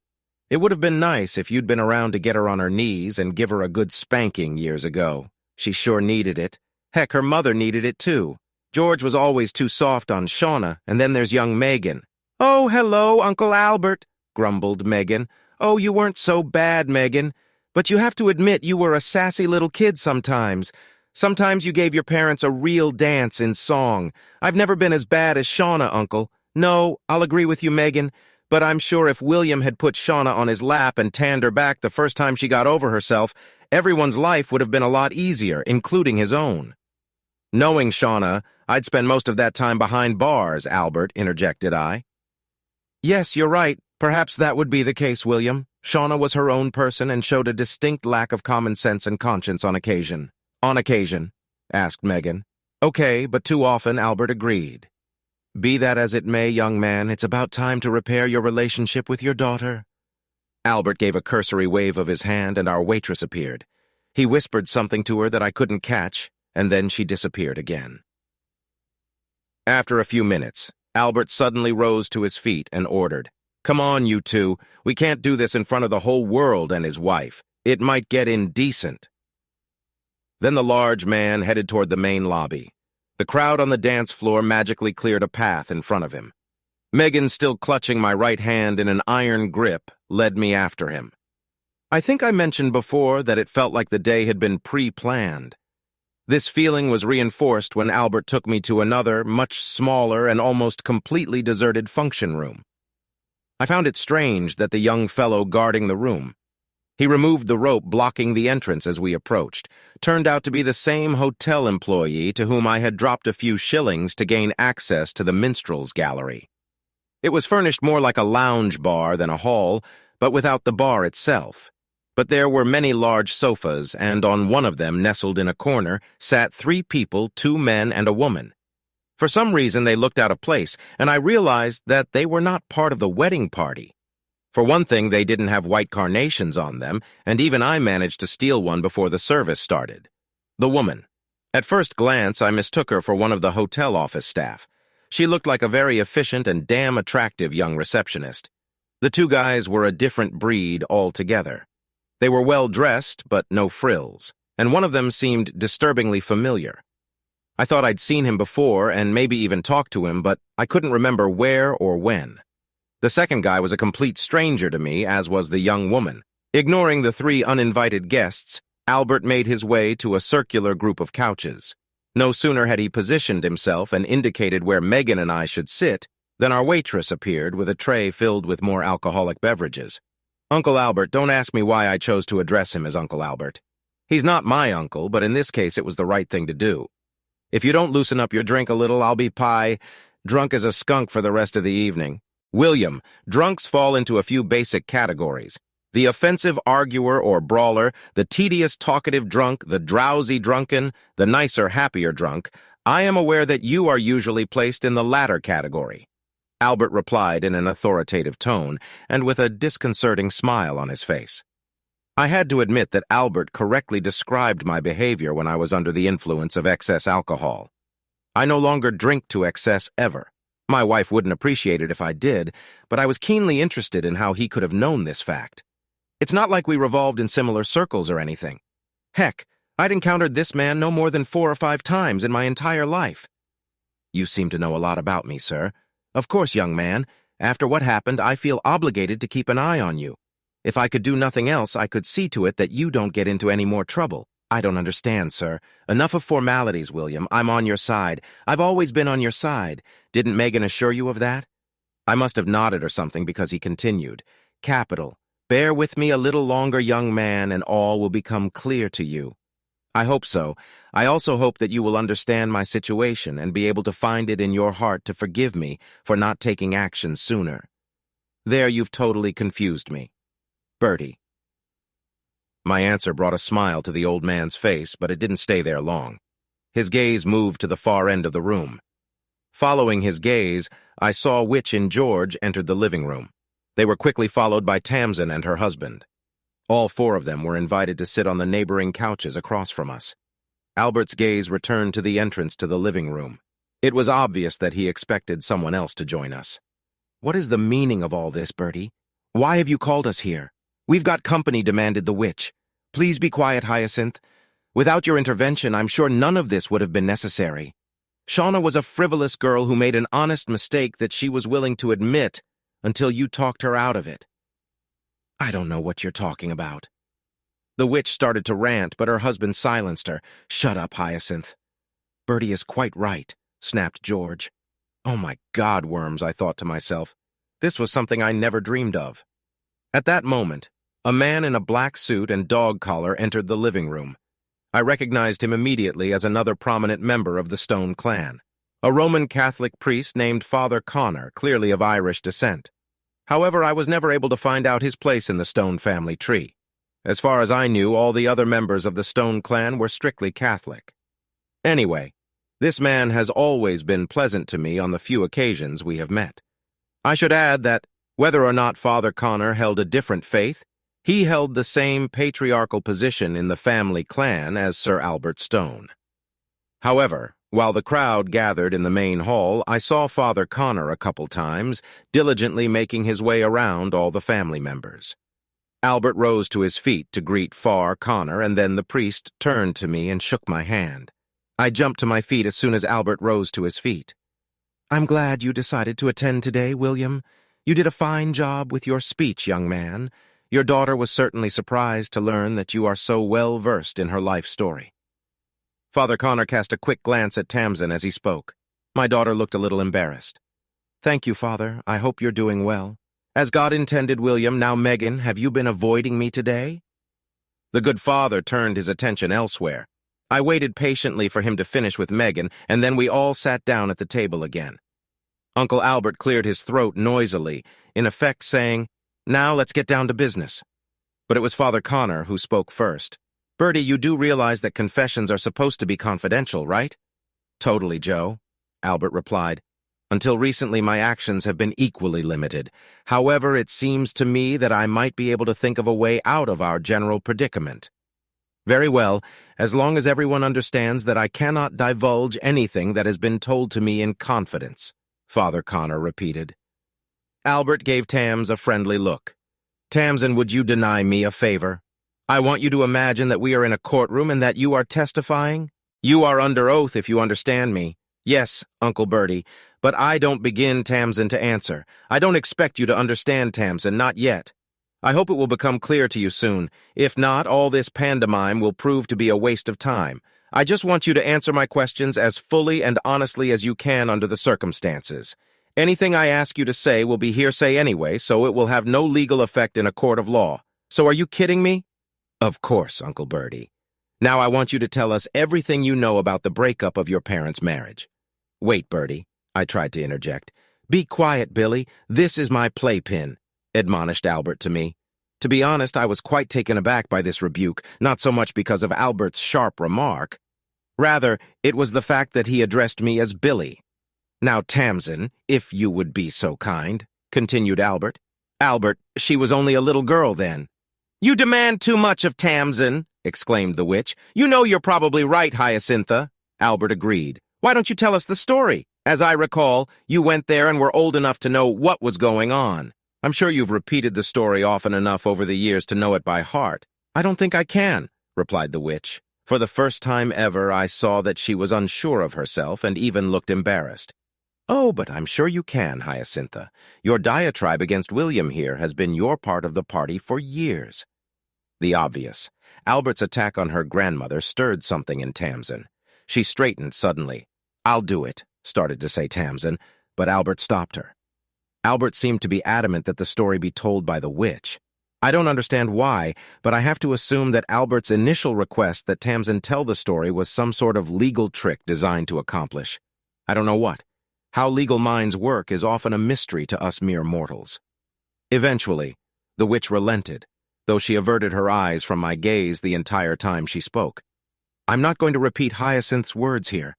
It would have been nice if you'd been around to get her on her knees and give her a good spanking years ago. She sure needed it. Heck, her mother needed it too. George was always too soft on Shauna, and then there's young Megan." "Oh, hello, Uncle Albert," grumbled Megan. "Oh, you weren't so bad, Megan. But you have to admit you were a sassy little kid sometimes. Sometimes you gave your parents a real dance in song. I've never been as bad as Shauna, Uncle. No, I'll agree with you, Megan, but I'm sure if William had put Shauna on his lap and tanned her back the first time she got over herself, everyone's life would have been a lot easier, including his own." "Knowing Shauna, I'd spend most of that time behind bars," Albert interjected I. "Yes, you're right. Perhaps that would be the case, William. Shauna was her own person and showed a distinct lack of common sense and conscience on occasion." "On occasion?" asked Megan. "Okay, but too often," Albert agreed. "Be that as it may, young man, it's about time to repair your relationship with your daughter." Albert gave a cursory wave of his hand and our waitress appeared. He whispered something to her that I couldn't catch, and then she disappeared again. After a few minutes, Albert suddenly rose to his feet and ordered, "Come on, you two. We can't do this in front of the whole world and his wife. It might get indecent." Then the large man headed toward the main lobby. The crowd on the dance floor magically cleared a path in front of him. Megan, still clutching my right hand in an iron grip, led me after him. I think I mentioned before that it felt like the day had been pre-planned. This feeling was reinforced when Albert took me to another, much smaller and almost completely deserted function room. I found it strange that the young fellow guarding the room. He removed the rope blocking the entrance as we approached. Turned out to be the same hotel employee to whom I had dropped a few shillings to gain access to the minstrel's gallery. It was furnished more like a lounge bar than a hall, but without the bar itself. But there were many large sofas, and on one of them, nestled in a corner, sat 3 people, 2 men and a woman. For some reason, they looked out of place, and I realized that they were not part of the wedding party. For one thing, they didn't have white carnations on them, and even I managed to steal one before the service started. The woman. At first glance, I mistook her for one of the hotel office staff. She looked like a very efficient and damn attractive young receptionist. The 2 guys were a different breed altogether. They were well-dressed, but no frills, and one of them seemed disturbingly familiar. I thought I'd seen him before and maybe even talked to him, but I couldn't remember where or when. The second guy was a complete stranger to me, as was the young woman. Ignoring the 3 uninvited guests, Albert made his way to a circular group of couches. No sooner had he positioned himself and indicated where Megan and I should sit than our waitress appeared with a tray filled with more alcoholic beverages. Uncle Albert, don't ask me why I chose to address him as Uncle Albert. He's not my uncle, but in this case it was the right thing to do. If you don't loosen up your drink a little, I'll be drunk as a skunk for the rest of the evening. William, drunks fall into a few basic categories. The offensive arguer or brawler, the tedious talkative drunk, the drowsy drunken, the nicer happier drunk, I am aware that you are usually placed in the latter category. Albert replied in an authoritative tone and with a disconcerting smile on his face. I had to admit that Albert correctly described my behavior when I was under the influence of excess alcohol. I no longer drink to excess ever. My wife wouldn't appreciate it if I did, but I was keenly interested in how he could have known this fact. It's not like we revolved in similar circles or anything. Heck, I'd encountered this man no more than 4 or 5 times in my entire life. You seem to know a lot about me, sir. Of course, young man. After what happened, I feel obligated to keep an eye on you. If I could do nothing else, I could see to it that you don't get into any more trouble. I don't understand, sir. Enough of formalities, William. I'm on your side. I've always been on your side. Didn't Megan assure you of that? I must have nodded or something because he continued. Capital. Bear with me a little longer, young man, and all will become clear to you. I hope so. I also hope that you will understand my situation and be able to find it in your heart to forgive me for not taking action sooner. There you've totally confused me. Bertie. My answer brought a smile to the old man's face, but it didn't stay there long. His gaze moved to the far end of the room. Following his gaze, I saw Witch and George entered the living room. They were quickly followed by Tamsin and her husband. All 4 of them were invited to sit on the neighboring couches across from us. Albert's gaze returned to the entrance to the living room. It was obvious that he expected someone else to join us. What is the meaning of all this, Bertie? Why have you called us here? We've got company, demanded the witch. Please be quiet, Hyacinth. Without your intervention, I'm sure none of this would have been necessary. Shauna was a frivolous girl who made an honest mistake that she was willing to admit until you talked her out of it. I don't know what you're talking about. The witch started to rant, but her husband silenced her. Shut up, Hyacinth. Bertie is quite right, snapped George. Oh my God, worms, I thought to myself. This was something I never dreamed of. At that moment, a man in a black suit and dog collar entered the living room. I recognized him immediately as another prominent member of the Stone clan, a Roman Catholic priest named Father Connor, clearly of Irish descent. However, I was never able to find out his place in the Stone family tree. As far as I knew, all the other members of the Stone clan were strictly Catholic. Anyway, this man has always been pleasant to me on the few occasions we have met. I should add that, whether or not Father Connor held a different faith, he held the same patriarchal position in the family clan as Sir Albert Stone. However, while the crowd gathered in the main hall, I saw Father Connor a couple times, diligently making his way around all the family members. Albert rose to his feet to greet Father Connor, and then the priest turned to me and shook my hand. I jumped to my feet as soon as Albert rose to his feet. I'm glad you decided to attend today, William. You did a fine job with your speech, young man. Your daughter was certainly surprised to learn that you are so well versed in her life story. Father Connor cast a quick glance at Tamsin as he spoke. My daughter looked a little embarrassed. Thank you, Father. I hope you're doing well. As God intended, William. Now, Megan, have you been avoiding me today? The good father turned his attention elsewhere. I waited patiently for him to finish with Megan, and then we all sat down at the table again. Uncle Albert cleared his throat noisily, in effect saying, Now let's get down to business. But it was Father Connor who spoke first. Bertie, you do realize that confessions are supposed to be confidential, right? Totally, Joe, Albert replied. Until recently, my actions have been equally limited. However, it seems to me that I might be able to think of a way out of our general predicament. Very well, as long as everyone understands that I cannot divulge anything that has been told to me in confidence, Father Connor repeated. Albert gave Tams a friendly look. Tamsin, would you deny me a favor? I want you to imagine that we are in a courtroom and that you are testifying. You are under oath, if you understand me. Yes, Uncle Bertie, but I don't begin, Tamsin, to answer. I don't expect you to understand, Tamsin, not yet. I hope it will become clear to you soon. If not, all this pantomime will prove to be a waste of time. I just want you to answer my questions as fully and honestly as you can under the circumstances. Anything I ask you to say will be hearsay anyway, so it will have no legal effect in a court of law. So are you kidding me? Of course, Uncle Bertie. Now I want you to tell us everything you know about the breakup of your parents' marriage. Wait, Bertie, I tried to interject. Be quiet, Billy. This is my playpen, admonished Albert to me. To be honest, I was quite taken aback by this rebuke, not so much because of Albert's sharp remark. Rather, it was the fact that he addressed me as Billy. "Now, Tamsin, if you would be so kind," continued Albert. "Albert, she was only a little girl then." "You demand too much of Tamsin," exclaimed the witch. "You know you're probably right, Hyacintha." Albert agreed. "Why don't you tell us the story? As I recall, you went there and were old enough to know what was going on." "I'm sure you've repeated the story often enough over the years to know it by heart." "I don't think I can," replied the witch. For the first time ever, I saw that she was unsure of herself and even looked embarrassed. "Oh, but I'm sure you can, Hyacintha. Your diatribe against William here has been your part of the party for years." The obvious. Albert's attack on her grandmother stirred something in Tamsin. She straightened suddenly. "I'll do it," started to say Tamsin, but Albert stopped her. Albert seemed to be adamant that the story be told by the witch. I don't understand why, but I have to assume that Albert's initial request that Tamsin tell the story was some sort of legal trick designed to accomplish. I don't know what. How legal minds work is often a mystery to us mere mortals. Eventually, the witch relented, though she averted her eyes from my gaze the entire time she spoke. I'm not going to repeat Hyacinth's words here.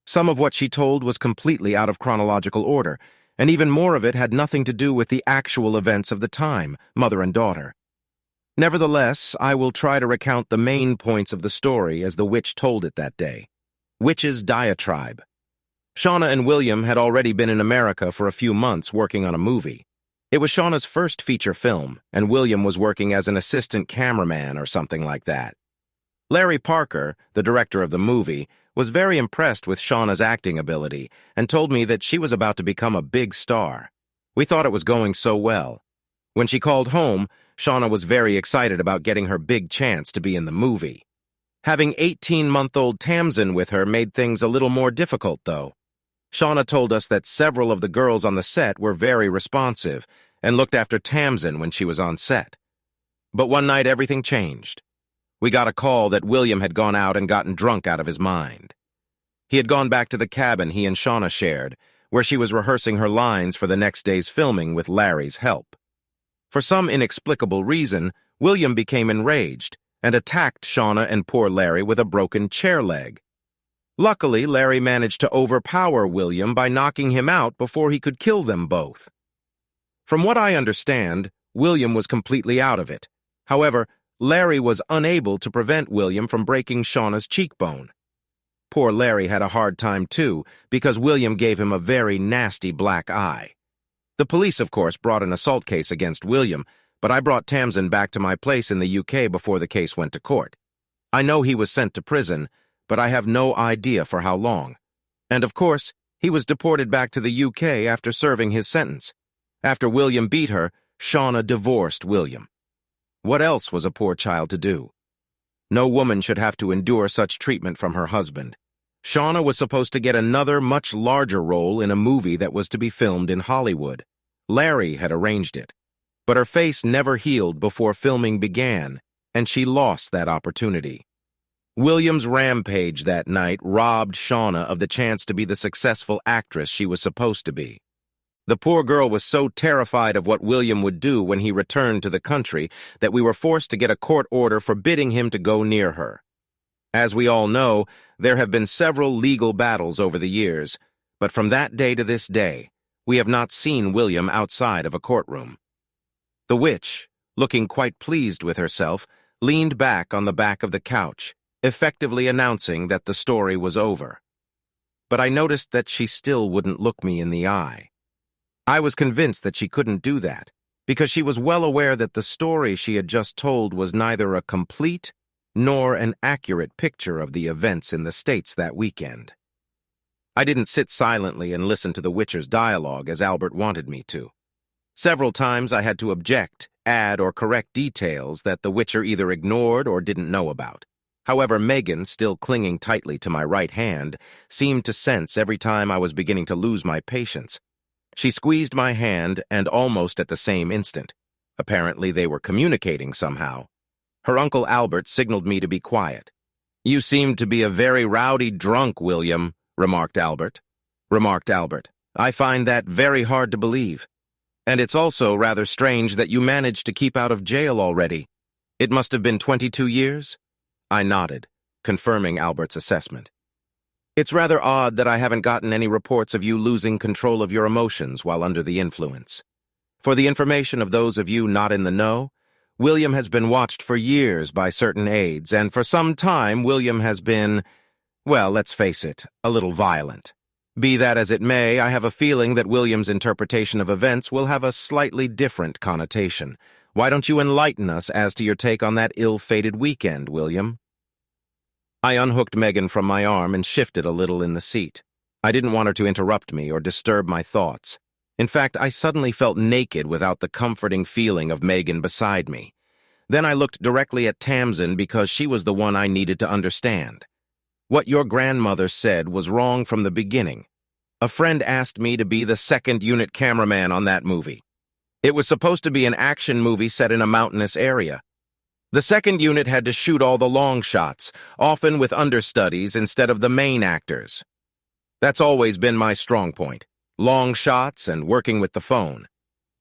Some of what she told was completely out of chronological order, and even more of it had nothing to do with the actual events of the time, mother and daughter. Nevertheless, I will try to recount the main points of the story as the witch told it that day. Witch's diatribe. Shauna and William had already been in America for a few months working on a movie. It was Shauna's first feature film, and William was working as an assistant cameraman or something like that. Larry Parker, the director of the movie, was very impressed with Shauna's acting ability and told me that she was about to become a big star. We thought it was going so well. When she called home, Shauna was very excited about getting her big chance to be in the movie. Having 18-month-old Tamsin with her made things a little more difficult, though. Shauna told us that several of the girls on the set were very responsive and looked after Tamsin when she was on set. But one night everything changed. We got a call that William had gone out and gotten drunk out of his mind. He had gone back to the cabin he and Shauna shared, where she was rehearsing her lines for the next day's filming with Larry's help. For some inexplicable reason, William became enraged and attacked Shauna and poor Larry with a broken chair leg. Luckily, Larry managed to overpower William by knocking him out before he could kill them both. From what I understand, William was completely out of it. However, Larry was unable to prevent William from breaking Shauna's cheekbone. Poor Larry had a hard time, too, because William gave him a very nasty black eye. The police, of course, brought an assault case against William, but I brought Tamsin back to my place in the UK before the case went to court. I know he was sent to prison, but I have no idea for how long. And of course, he was deported back to the UK after serving his sentence. After William beat her, Shauna divorced William. What else was a poor child to do? No woman should have to endure such treatment from her husband. Shauna was supposed to get another, much larger role in a movie that was to be filmed in Hollywood. Larry had arranged it. But her face never healed before filming began, and she lost that opportunity. William's rampage that night robbed Shauna of the chance to be the successful actress she was supposed to be. The poor girl was so terrified of what William would do when he returned to the country that we were forced to get a court order forbidding him to go near her. As we all know, there have been several legal battles over the years, but from that day to this day, we have not seen William outside of a courtroom. The witch, looking quite pleased with herself, leaned back on the back of the couch, effectively announcing that the story was over. But I noticed that she still wouldn't look me in the eye. I was convinced that she couldn't do that, because she was well aware that the story she had just told was neither a complete nor an accurate picture of the events in the States that weekend. I didn't sit silently and listen to the witcher's dialogue as Albert wanted me to. Several times I had to object, add, or correct details that the witcher either ignored or didn't know about. However, Megan, still clinging tightly to my right hand, seemed to sense every time I was beginning to lose my patience. She squeezed my hand, and almost at the same instant. Apparently they were communicating somehow. Her Uncle Albert signaled me to be quiet. "You seem to be a very rowdy drunk, William," remarked Albert. "I find that very hard to believe." And it's also rather strange that you managed to keep out of jail already. It must have been 22 years? I nodded, confirming Albert's assessment. It's rather odd that I haven't gotten any reports of you losing control of your emotions while under the influence. For the information of those of you not in the know, William has been watched for years by certain aides, and for some time William has been, well, let's face it, a little violent. Be that as it may, I have a feeling that William's interpretation of events will have a slightly different connotation. Why don't you enlighten us as to your take on that ill-fated weekend, William? I unhooked Megan from my arm and shifted a little in the seat. I didn't want her to interrupt me or disturb my thoughts. In fact, I suddenly felt naked without the comforting feeling of Megan beside me. Then I looked directly at Tamsin because she was the one I needed to understand. What your grandmother said was wrong from the beginning. A friend asked me to be the second-unit cameraman on that movie. It was supposed to be an action movie set in a mountainous area. The second unit had to shoot all the long shots, often with understudies instead of the main actors. That's always been my strong point, long shots and working with the phone.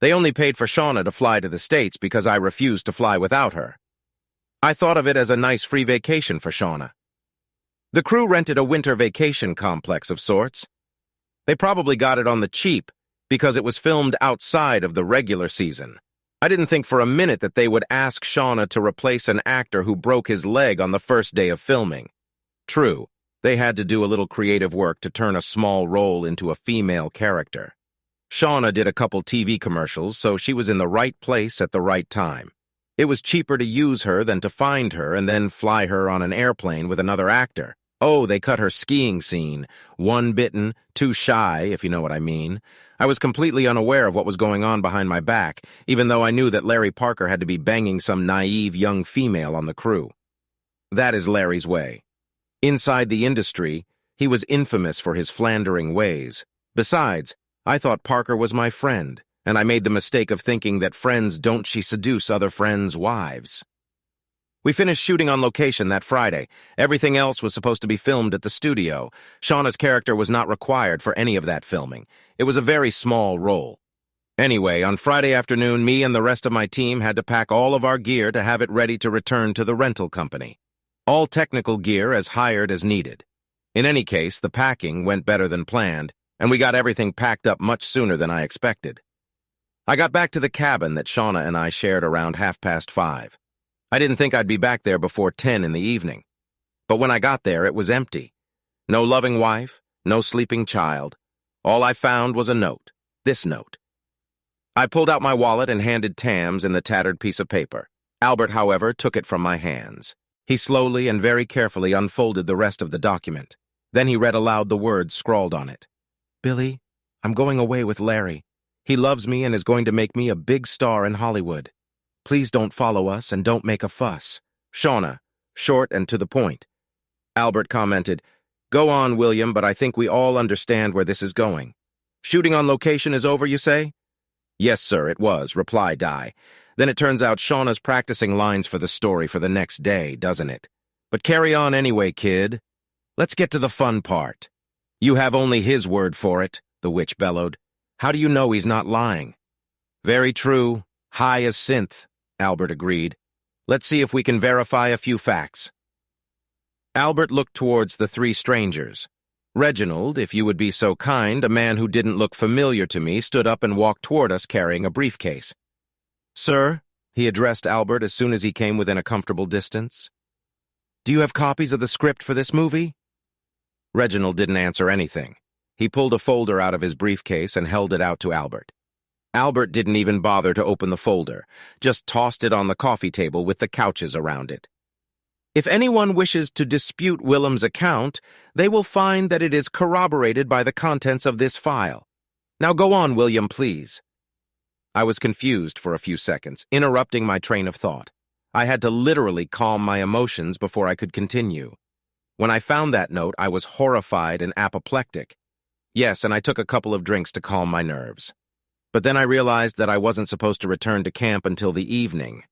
They only paid for Shauna to fly to the States because I refused to fly without her. I thought of it as a nice free vacation for Shauna. The crew rented a winter vacation complex of sorts. They probably got it on the cheap because it was filmed outside of the regular season. I didn't think for a minute that they would ask Shauna to replace an actor who broke his leg on the first day of filming. True, they had to do a little creative work to turn a small role into a female character. Shauna did a couple TV commercials, so she was in the right place at the right time. It was cheaper to use her than to find her and then fly her on an airplane with another actor. Oh, they cut her skiing scene. One bitten, two shy, if you know what I mean. I was completely unaware of what was going on behind my back, even though I knew that Larry Parker had to be banging some naive young female on the crew. That is Larry's way. Inside the industry, he was infamous for his flandering ways. Besides, I thought Parker was my friend, and I made the mistake of thinking that friends don't seduce other friends' wives. We finished shooting on location that Friday. Everything else was supposed to be filmed at the studio. Shauna's character was not required for any of that filming. It was a very small role. Anyway, on Friday afternoon, me and the rest of my team had to pack all of our gear to have it ready to return to the rental company. All technical gear as hired as needed. In any case, the packing went better than planned, and we got everything packed up much sooner than I expected. I got back to the cabin that Shauna and I shared around 5:30. I didn't think I'd be back there before 10 in the evening. But when I got there, it was empty. No loving wife, no sleeping child. All I found was a note. This note. I pulled out my wallet and handed Tams in the tattered piece of paper. Albert, however, took it from my hands. He slowly and very carefully unfolded the rest of the document. Then he read aloud the words scrawled on it. Billy, I'm going away with Larry. He loves me and is going to make me a big star in Hollywood. Please don't follow us and don't make a fuss. Shauna, short and to the point. Albert commented, Go on, William, but I think we all understand where this is going. Shooting on location is over, you say? Yes, sir, it was, replied Di. Then it turns out Shauna's practicing lines for the story for the next day, doesn't it? But carry on anyway, kid. Let's get to the fun part. You have only his word for it, the witch bellowed. How do you know he's not lying? Very true. High as synth, Albert agreed. Let's see if we can verify a few facts. Albert looked towards the three strangers. Reginald, if you would be so kind, a man who didn't look familiar to me, stood up and walked toward us carrying a briefcase. Sir, he addressed Albert as soon as he came within a comfortable distance. Do you have copies of the script for this movie? Reginald didn't answer anything. He pulled a folder out of his briefcase and held it out to Albert. Albert didn't even bother to open the folder, just tossed it on the coffee table with the couches around it. If anyone wishes to dispute Willem's account, they will find that it is corroborated by the contents of this file. Now go on, William, please. I was confused for a few seconds, interrupting my train of thought. I had to literally calm my emotions before I could continue. When I found that note, I was horrified and apoplectic. Yes, and I took a couple of drinks to calm my nerves. But then I realized that I wasn't supposed to return to camp until the evening.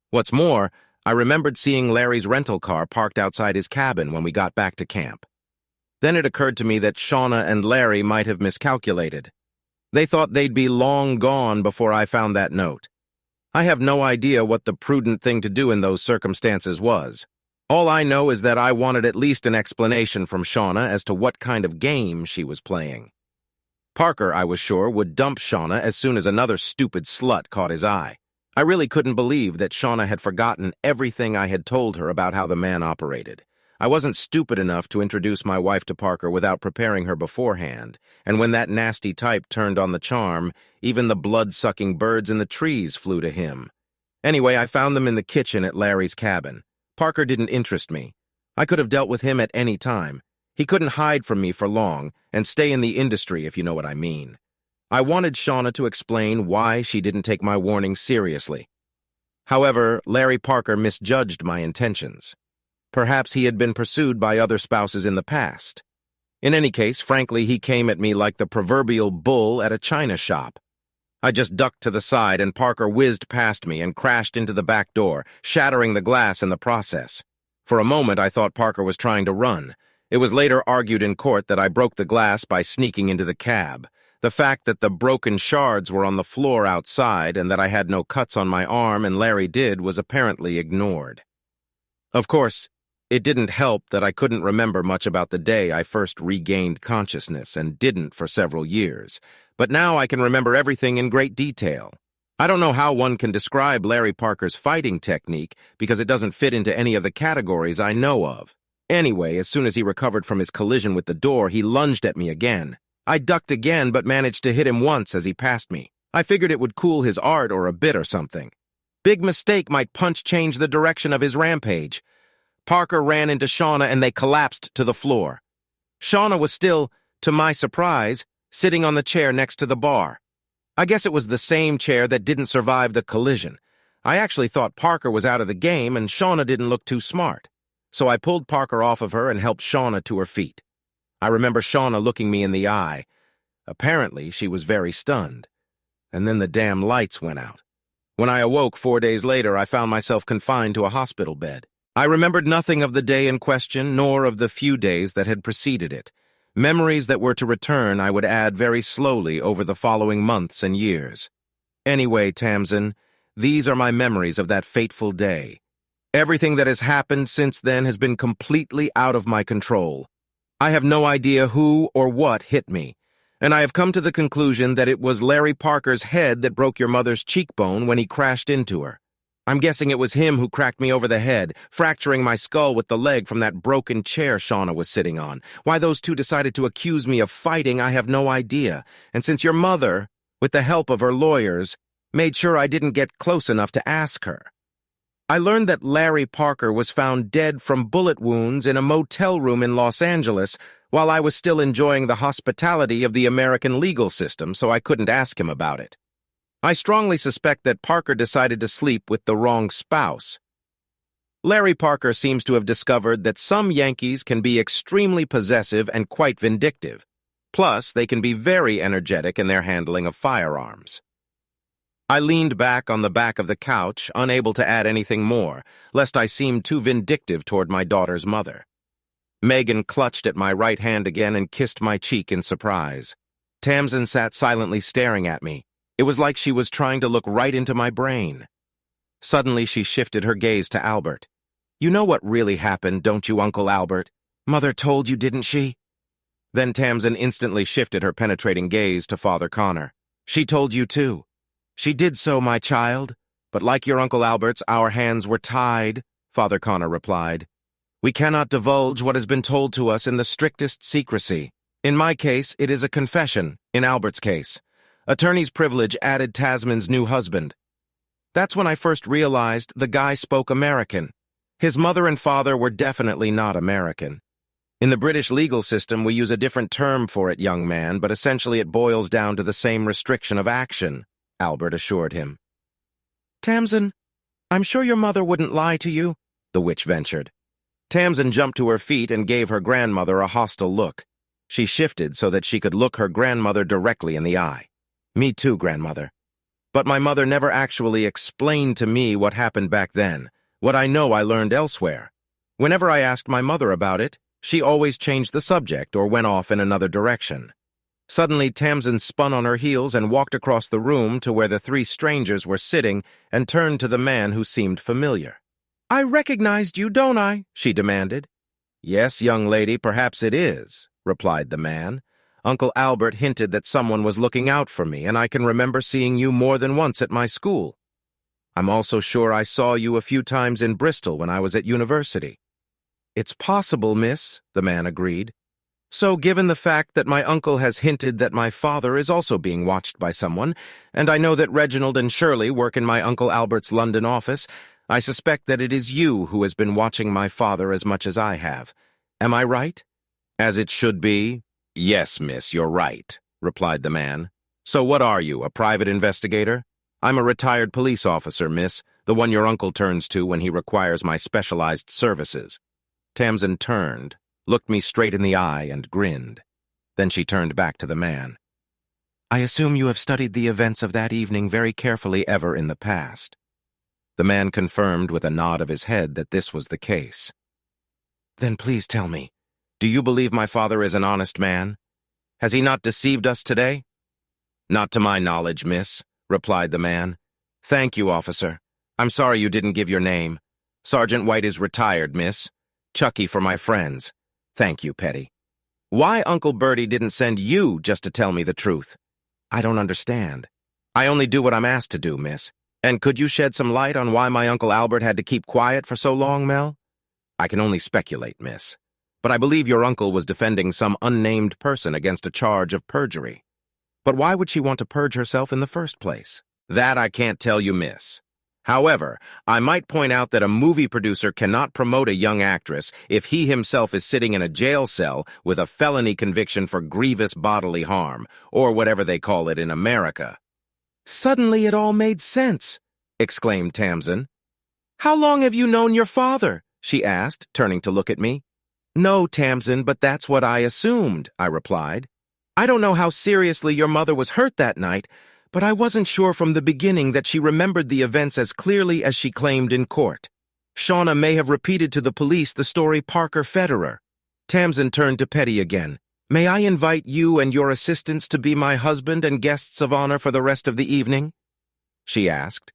What's more, I remembered seeing Larry's rental car parked outside his cabin when we got back to camp. Then it occurred to me that Shauna and Larry might have miscalculated. They thought they'd be long gone before I found that note. I have no idea what the prudent thing to do in those circumstances was. All I know is that I wanted at least an explanation from Shauna as to what kind of game she was playing. Parker, I was sure, would dump Shauna as soon as another stupid slut caught his eye. I really couldn't believe that Shauna had forgotten everything I had told her about how the man operated. I wasn't stupid enough to introduce my wife to Parker without preparing her beforehand, and when that nasty type turned on the charm, even the blood-sucking birds in the trees flew to him. Anyway, I found them in the kitchen at Larry's cabin. Parker didn't interest me. I could have dealt with him at any time. He couldn't hide from me for long and stay in the industry, if you know what I mean. I wanted Shauna to explain why she didn't take my warning seriously. However, Larry Parker misjudged my intentions. Perhaps he had been pursued by other spouses in the past. In any case, frankly, he came at me like the proverbial bull at a china shop. I just ducked to the side and Parker whizzed past me and crashed into the back door, shattering the glass in the process. For a moment, I thought Parker was trying to run. It was later argued in court that I broke the glass by sneaking into the cab. The fact that the broken shards were on the floor outside and that I had no cuts on my arm and Larry did was apparently ignored. Of course, it didn't help that I couldn't remember much about the day I first regained consciousness and didn't for several years, but now I can remember everything in great detail. I don't know how one can describe Larry Parker's fighting technique because it doesn't fit into any of the categories I know of. Anyway, as soon as he recovered from his collision with the door, he lunged at me again. I ducked again but managed to hit him once as he passed me. I figured it would cool his art or a bit or something. Big mistake, might punch change the direction of his rampage. Parker ran into Shauna and they collapsed to the floor. Shauna was still, to my surprise, sitting on the chair next to the bar. I guess it was the same chair that didn't survive the collision. I actually thought Parker was out of the game and Shauna didn't look too smart. So I pulled Parker off of her and helped Shauna to her feet. I remember Shauna looking me in the eye. Apparently, she was very stunned. And then the damn lights went out. When I awoke 4 days later, I found myself confined to a hospital bed. I remembered nothing of the day in question, nor of the few days that had preceded it. Memories that were to return I would add very slowly over the following months and years. Anyway, Tamsin, these are my memories of that fateful day. Everything that has happened since then has been completely out of my control. I have no idea who or what hit me, and I have come to the conclusion that it was Larry Parker's head that broke your mother's cheekbone when he crashed into her. I'm guessing it was him who cracked me over the head, fracturing my skull with the leg from that broken chair Shauna was sitting on. Why those two decided to accuse me of fighting, I have no idea. And since your mother, with the help of her lawyers, made sure I didn't get close enough to ask her. I learned that Larry Parker was found dead from bullet wounds in a motel room in Los Angeles while I was still enjoying the hospitality of the American legal system, so I couldn't ask him about it. I strongly suspect that Parker decided to sleep with the wrong spouse. Larry Parker seems to have discovered that some Yankees can be extremely possessive and quite vindictive. Plus, they can be very energetic in their handling of firearms. I leaned back on the back of the couch, unable to add anything more, lest I seemed too vindictive toward my daughter's mother. Megan clutched at my right hand again and kissed my cheek in surprise. Tamsin sat silently staring at me. It was like she was trying to look right into my brain. Suddenly she shifted her gaze to Albert. "You know what really happened, don't you, Uncle Albert? Mother told you, didn't she?" Then Tamsin instantly shifted her penetrating gaze to Father Connor. "She told you too." "She did so, my child, but like your Uncle Albert's, our hands were tied," Father Connor replied. "We cannot divulge what has been told to us in the strictest secrecy. In my case, it is a confession. In Albert's case, attorney's privilege added Tasman's new husband. That's when I first realized the guy spoke American. His mother and father were definitely not American. In the British legal system, we use a different term for it, young man, but essentially it boils down to the same restriction of action," Albert assured him. "Tamsin, I'm sure your mother wouldn't lie to you," the witch ventured. Tamsin jumped to her feet and gave her grandmother a hostile look. She shifted so that she could look her grandmother directly in the eye. "Me too, grandmother. But my mother never actually explained to me what happened back then. What I know I learned elsewhere. Whenever I asked my mother about it, she always changed the subject or went off in another direction. Suddenly, Tamsin spun on her heels and walked across the room to where the three strangers were sitting and turned to the man who seemed familiar. "I recognized you, don't I?" she demanded. "Yes, young lady, perhaps it is," replied the man. "Uncle Albert hinted that someone was looking out for me, and I can remember seeing you more than once at my school. I'm also sure I saw you a few times in Bristol when I was at university." "It's possible, miss," the man agreed. "So, given the fact that my uncle has hinted that my father is also being watched by someone, and I know that Reginald and Shirley work in my Uncle Albert's London office, I suspect that it is you who has been watching my father as much as I have. Am I right?" "As it should be, yes, miss, you're right," replied the man. "So what are you, a private investigator?" "I'm a retired police officer, miss, the one your uncle turns to when he requires my specialized services." Tamsin turned, looked me straight in the eye, and grinned. Then she turned back to the man. "I assume you have studied the events of that evening very carefully ever in the past." The man confirmed with a nod of his head that this was the case. "Then please tell me, do you believe my father is an honest man? Has he not deceived us today?" "Not to my knowledge, miss," replied the man. "Thank you, officer. I'm sorry you didn't give your name. Sergeant White is retired, miss. Chucky for my friends. Thank you, Petty. Why Uncle Bertie didn't send you just to tell me the truth? I don't understand. I only do what I'm asked to do, miss. And could you shed some light on why my Uncle Albert had to keep quiet for so long, Mel?" "I can only speculate, miss. But I believe your uncle was defending some unnamed person against a charge of perjury. But why would she want to purge herself in the first place?" "That I can't tell you, miss. However, I might point out that a movie producer cannot promote a young actress if he himself is sitting in a jail cell with a felony conviction for grievous bodily harm, or whatever they call it in America." "Suddenly it all made sense," exclaimed Tamsin. "How long have you known your father?" she asked, turning to look at me. "No, Tamsin, but that's what I assumed," I replied. "I don't know how seriously your mother was hurt that night, but I wasn't sure from the beginning that she remembered the events as clearly as she claimed in court. Shauna may have repeated to the police the story Parker Federer." Tamsin turned to Petty again. "May I invite you and your assistants to be my husband and guests of honor for the rest of the evening?" she asked.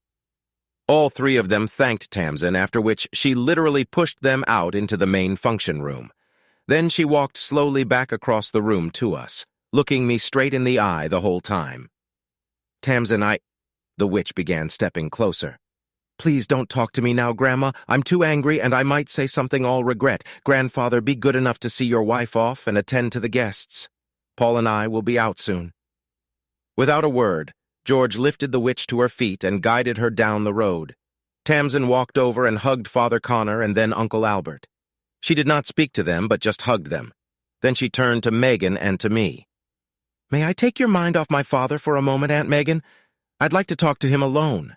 All three of them thanked Tamsin, after which she literally pushed them out into the main function room. Then she walked slowly back across the room to us, looking me straight in the eye the whole time. "Tamsin, the witch began stepping closer. "Please don't talk to me now, Grandma. I'm too angry, and I might say something I'll regret. Grandfather, be good enough to see your wife off and attend to the guests. Paul and I will be out soon." Without a word, George lifted the witch to her feet and guided her down the road. Tamsin walked over and hugged Father Connor and then Uncle Albert. She did not speak to them, but just hugged them. Then she turned to Megan and to me. "May I take your mind off my father for a moment, Aunt Megan? I'd like to talk to him alone."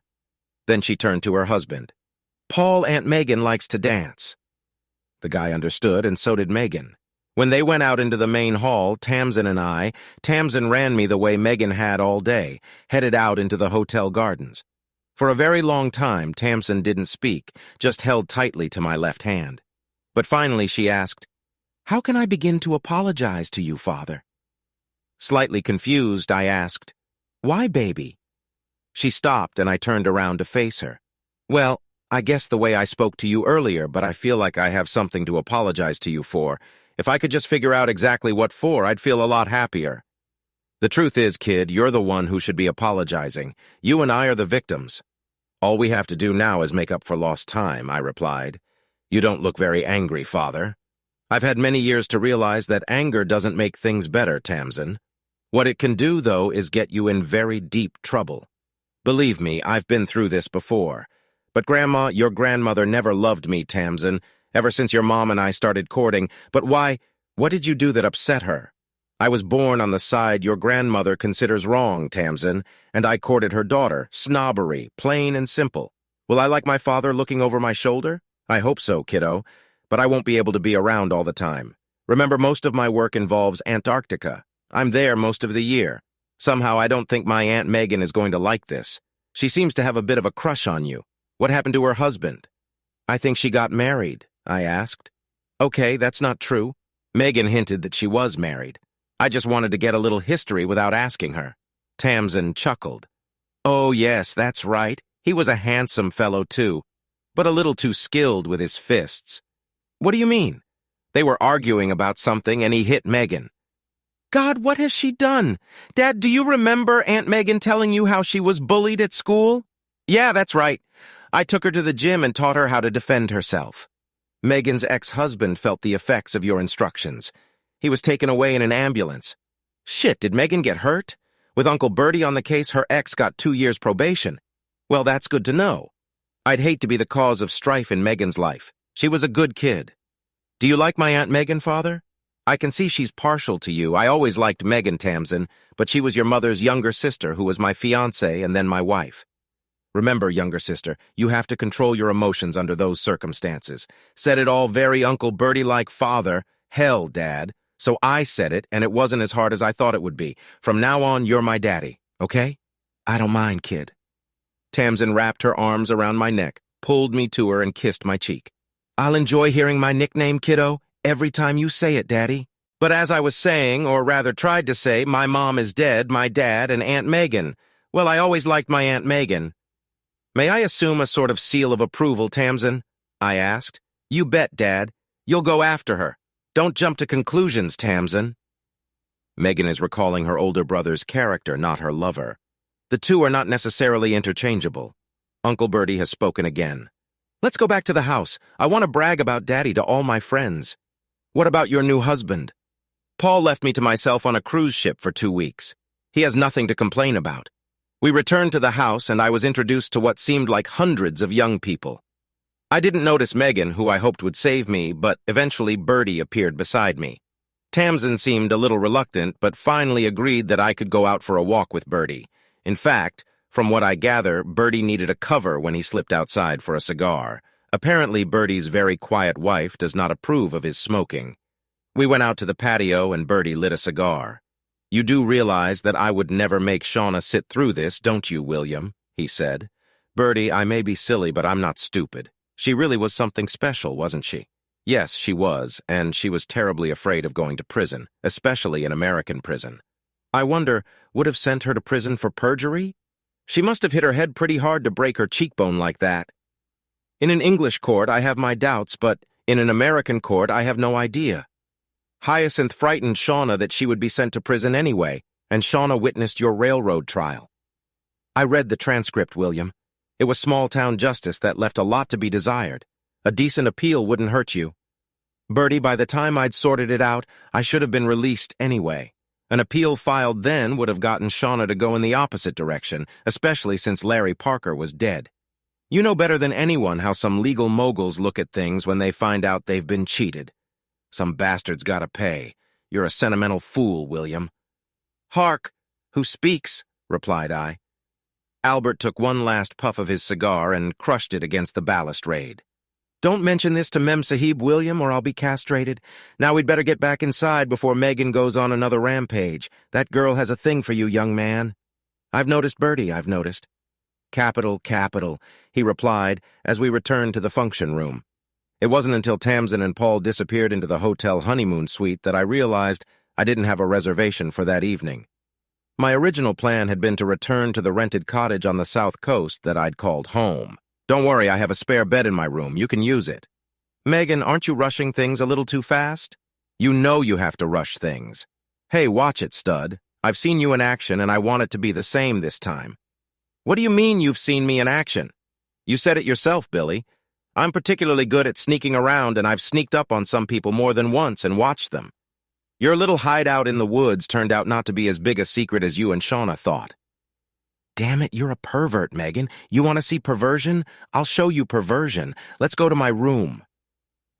Then she turned to her husband. "Paul, Aunt Megan likes to dance." The guy understood, and so did Megan. When they went out into the main hall, Tamsin ran me the way Megan had all day, headed out into the hotel gardens. For a very long time, Tamsin didn't speak, just held tightly to my left hand. But finally she asked, "How can I begin to apologize to you, Father?" Slightly confused, I asked, "Why, baby?" She stopped, and I turned around to face her. "Well, I guess the way I spoke to you earlier, but I feel like I have something to apologize to you for. If I could just figure out exactly what for, I'd feel a lot happier." "The truth is, kid, you're the one who should be apologizing. You and I are the victims. All we have to do now is make up for lost time," I replied. "You don't look very angry, Father." "I've had many years to realize that anger doesn't make things better, Tamsin. What it can do, though, is get you in very deep trouble. Believe me, I've been through this before. But Grandma, your grandmother never loved me, Tamsin, ever since your mom and I started courting. But why? What did you do that upset her? I was born on the side your grandmother considers wrong, Tamsin, and I courted her daughter. Snobbery, plain and simple. Will I like my father looking over my shoulder? I hope so, kiddo. But I won't be able to be around all the time. Remember, most of my work involves Antarctica. I'm there most of the year. Somehow I don't think my Aunt Megan is going to like this. She seems to have a bit of a crush on you. What happened to her husband?" "I think she got married," I asked. "Okay, that's not true." Megan hinted that she was married. I just wanted to get a little history without asking her. Tamsin chuckled. Oh, yes, that's right. He was a handsome fellow, too, but a little too skilled with his fists. What do you mean? They were arguing about something and he hit Megan. God, what has she done? Dad, do you remember Aunt Megan telling you how she was bullied at school? Yeah, that's right. I took her to the gym and taught her how to defend herself. Megan's ex-husband felt the effects of your instructions. He was taken away in an ambulance. Shit, did Megan get hurt? With Uncle Bertie on the case, her ex got 2 years probation. Well, that's good to know. I'd hate to be the cause of strife in Megan's life. She was a good kid. Do you like my Aunt Megan, Father? I can see she's partial to you. I always liked Megan, Tamsin, but she was your mother's younger sister who was my fiancée and then my wife. Remember, younger sister, you have to control your emotions under those circumstances. Said it all very Uncle Bertie-like, Father. Hell, Dad. So I said it, and it wasn't as hard as I thought it would be. From now on, you're my daddy, okay? I don't mind, kid. Tamsin wrapped her arms around my neck, pulled me to her, and kissed my cheek. I'll enjoy hearing my nickname, kiddo, every time you say it, Daddy. But as I was saying, or rather tried to say, my mom is dead, my dad, and Aunt Megan. Well, I always liked my Aunt Megan. May I assume a sort of seal of approval, Tamsin? I asked. You bet, Dad. You'll go after her. Don't jump to conclusions, Tamsin. Megan is recalling her older brother's character, not her lover. The two are not necessarily interchangeable. Uncle Bertie has spoken again. Let's go back to the house. I want to brag about Daddy to all my friends. What about your new husband? Paul left me to myself on a cruise ship for 2 weeks. He has nothing to complain about. We returned to the house, and I was introduced to what seemed like hundreds of young people. I didn't notice Megan, who I hoped would save me, but eventually Bertie appeared beside me. Tamsin seemed a little reluctant, but finally agreed that I could go out for a walk with Bertie. In fact, from what I gather, Bertie needed a cover when he slipped outside for a cigar. Apparently, Bertie's very quiet wife does not approve of his smoking. We went out to the patio and Bertie lit a cigar. You do realize that I would never make Shauna sit through this, don't you, William? He said. Bertie, I may be silly, but I'm not stupid. She really was something special, wasn't she? Yes, she was, and she was terribly afraid of going to prison, especially an American prison. I wonder, would have sent her to prison for perjury? She must have hit her head pretty hard to break her cheekbone like that. In an English court, I have my doubts, but in an American court, I have no idea. Hyacinth frightened Shauna that she would be sent to prison anyway, and Shauna witnessed your railroad trial. I read the transcript, William. It was small-town justice that left a lot to be desired. A decent appeal wouldn't hurt you. Bertie, by the time I'd sorted it out, I should have been released anyway. An appeal filed then would have gotten Shauna to go in the opposite direction, especially since Larry Parker was dead. You know better than anyone how some legal moguls look at things when they find out they've been cheated. Some bastard's gotta pay. You're a sentimental fool, William. Hark! Who speaks? Replied I. Albert took one last puff of his cigar and crushed it against the balustrade. Don't mention this to Mem Sahib, William, or I'll be castrated. Now we'd better get back inside before Megan goes on another rampage. That girl has a thing for you, young man. I've noticed, Bertie, I've noticed. Capital, capital, he replied as we returned to the function room. It wasn't until Tamsin and Paul disappeared into the hotel honeymoon suite that I realized I didn't have a reservation for that evening. My original plan had been to return to the rented cottage on the south coast that I'd called home. Don't worry, I have a spare bed in my room. You can use it. Megan, aren't you rushing things a little too fast? You know you have to rush things. Hey, watch it, stud. I've seen you in action, and I want it to be the same this time. What do you mean you've seen me in action? You said it yourself, Billy. I'm particularly good at sneaking around, and I've sneaked up on some people more than once and watched them. Your little hideout in the woods turned out not to be as big a secret as you and Shauna thought. Damn it, you're a pervert, Megan. You want to see perversion? I'll show you perversion. Let's go to my room.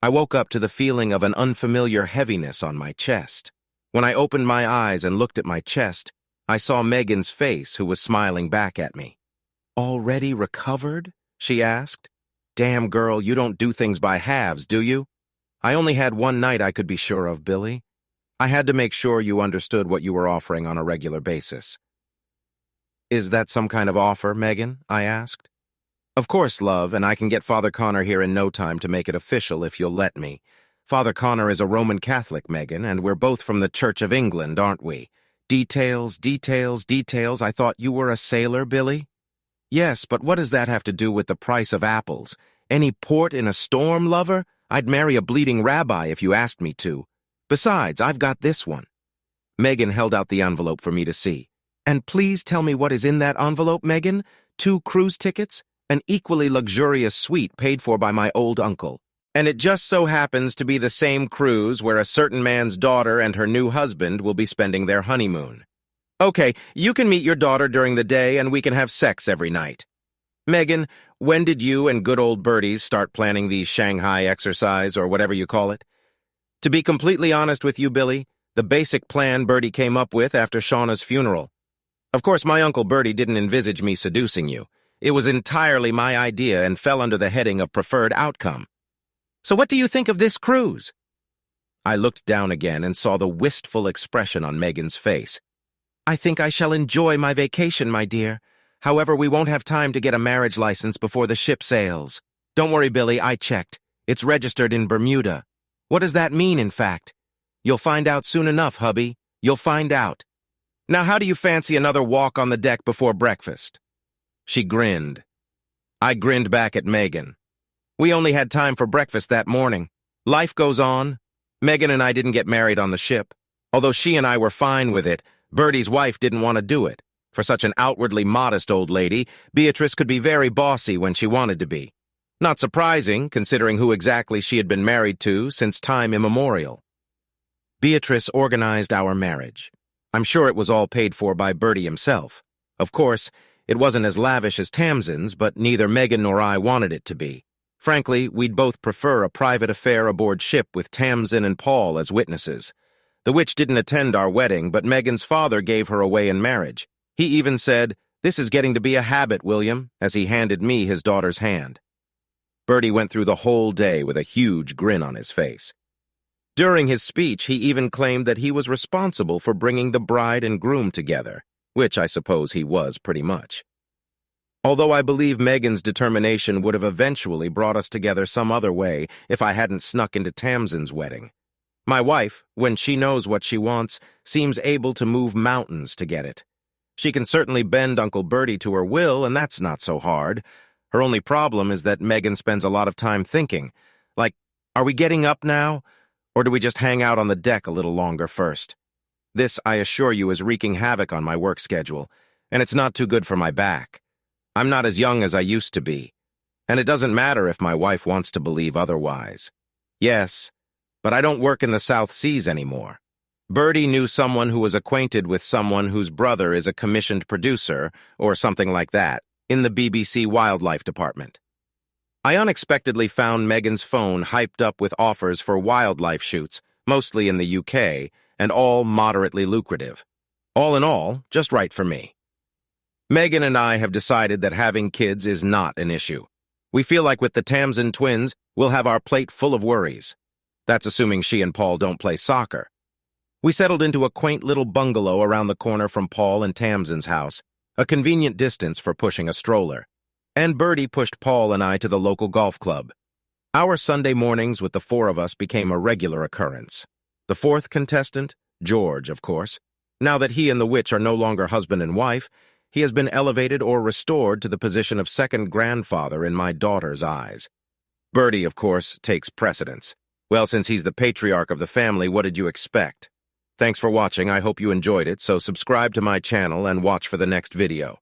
I woke up to the feeling of an unfamiliar heaviness on my chest. When I opened my eyes and looked at my chest, I saw Megan's face, who was smiling back at me. Already recovered? She asked. Damn, girl, you don't do things by halves, do you? I only had one night I could be sure of, Billy. I had to make sure you understood what you were offering on a regular basis. Is that some kind of offer, Megan? I asked. Of course, love, and I can get Father Connor here in no time to make it official if you'll let me. Father Connor is a Roman Catholic, Megan, and we're both from the Church of England, aren't we? Details, details, details. I thought you were a sailor, Billy? Yes, but what does that have to do with the price of apples? Any port in a storm, lover? I'd marry a bleeding rabbi if you asked me to. Besides, I've got this one. Megan held out the envelope for me to see. And please tell me what is in that envelope, Megan? 2 cruise tickets? An equally luxurious suite paid for by my old uncle. And it just so happens to be the same cruise where a certain man's daughter and her new husband will be spending their honeymoon. Okay, you can meet your daughter during the day and we can have sex every night. Megan, when did you and good old Birdies start planning these Shanghai exercise or whatever you call it? To be completely honest with you, Billy, the basic plan Birdie came up with after Shauna's funeral. Of course, my Uncle Birdie didn't envisage me seducing you. It was entirely my idea and fell under the heading of preferred outcome. So what do you think of this cruise? I looked down again and saw the wistful expression on Megan's face. I think I shall enjoy my vacation, my dear. However, we won't have time to get a marriage license before the ship sails. Don't worry, Billy, I checked. It's registered in Bermuda. What does that mean, in fact? You'll find out soon enough, hubby. You'll find out. Now, how do you fancy another walk on the deck before breakfast? She grinned. I grinned back at Megan. We only had time for breakfast that morning. Life goes on. Megan and I didn't get married on the ship. Although she and I were fine with it, Birdie's wife didn't want to do it. For such an outwardly modest old lady, Beatrice could be very bossy when she wanted to be. Not surprising, considering who exactly she had been married to since time immemorial. Beatrice organized our marriage. I'm sure it was all paid for by Birdie himself. Of course, it wasn't as lavish as Tamsin's, but neither Megan nor I wanted it to be. Frankly, we'd both prefer a private affair aboard ship with Tamsin and Paul as witnesses. The witch didn't attend our wedding, but Megan's father gave her away in marriage. He even said, "This is getting to be a habit, William," as he handed me his daughter's hand. Birdie went through the whole day with a huge grin on his face. During his speech, he even claimed that he was responsible for bringing the bride and groom together, which I suppose he was pretty much. Although I believe Megan's determination would have eventually brought us together some other way if I hadn't snuck into Tamsin's wedding. My wife, when she knows what she wants, seems able to move mountains to get it. She can certainly bend Uncle Birdie to her will, and that's not so hard. Her only problem is that Megan spends a lot of time thinking, like, are we getting up now? Or do we just hang out on the deck a little longer first? This, I assure you, is wreaking havoc on my work schedule, and it's not too good for my back. I'm not as young as I used to be, and it doesn't matter if my wife wants to believe otherwise. Yes, but I don't work in the South Seas anymore. Birdie knew someone who was acquainted with someone whose brother is a commissioned producer, or something like that, in the BBC Wildlife Department. I unexpectedly found Megan's phone hyped up with offers for wildlife shoots, mostly in the UK, and all moderately lucrative. All in all, just right for me. Megan and I have decided that having kids is not an issue. We feel like with the Tamsin twins, we'll have our plate full of worries. That's assuming she and Paul don't play soccer. We settled into a quaint little bungalow around the corner from Paul and Tamsin's house, a convenient distance for pushing a stroller. And Birdie pushed Paul and I to the local golf club. Our Sunday mornings with the 4 of us became a regular occurrence. The 4th contestant, George, of course. Now that he and the witch are no longer husband and wife, he has been elevated or restored to the position of second grandfather in my daughter's eyes. Birdie, of course, takes precedence. Well, since he's the patriarch of the family, what did you expect? Thanks for watching. I hope you enjoyed it, so subscribe to my channel and watch for the next video.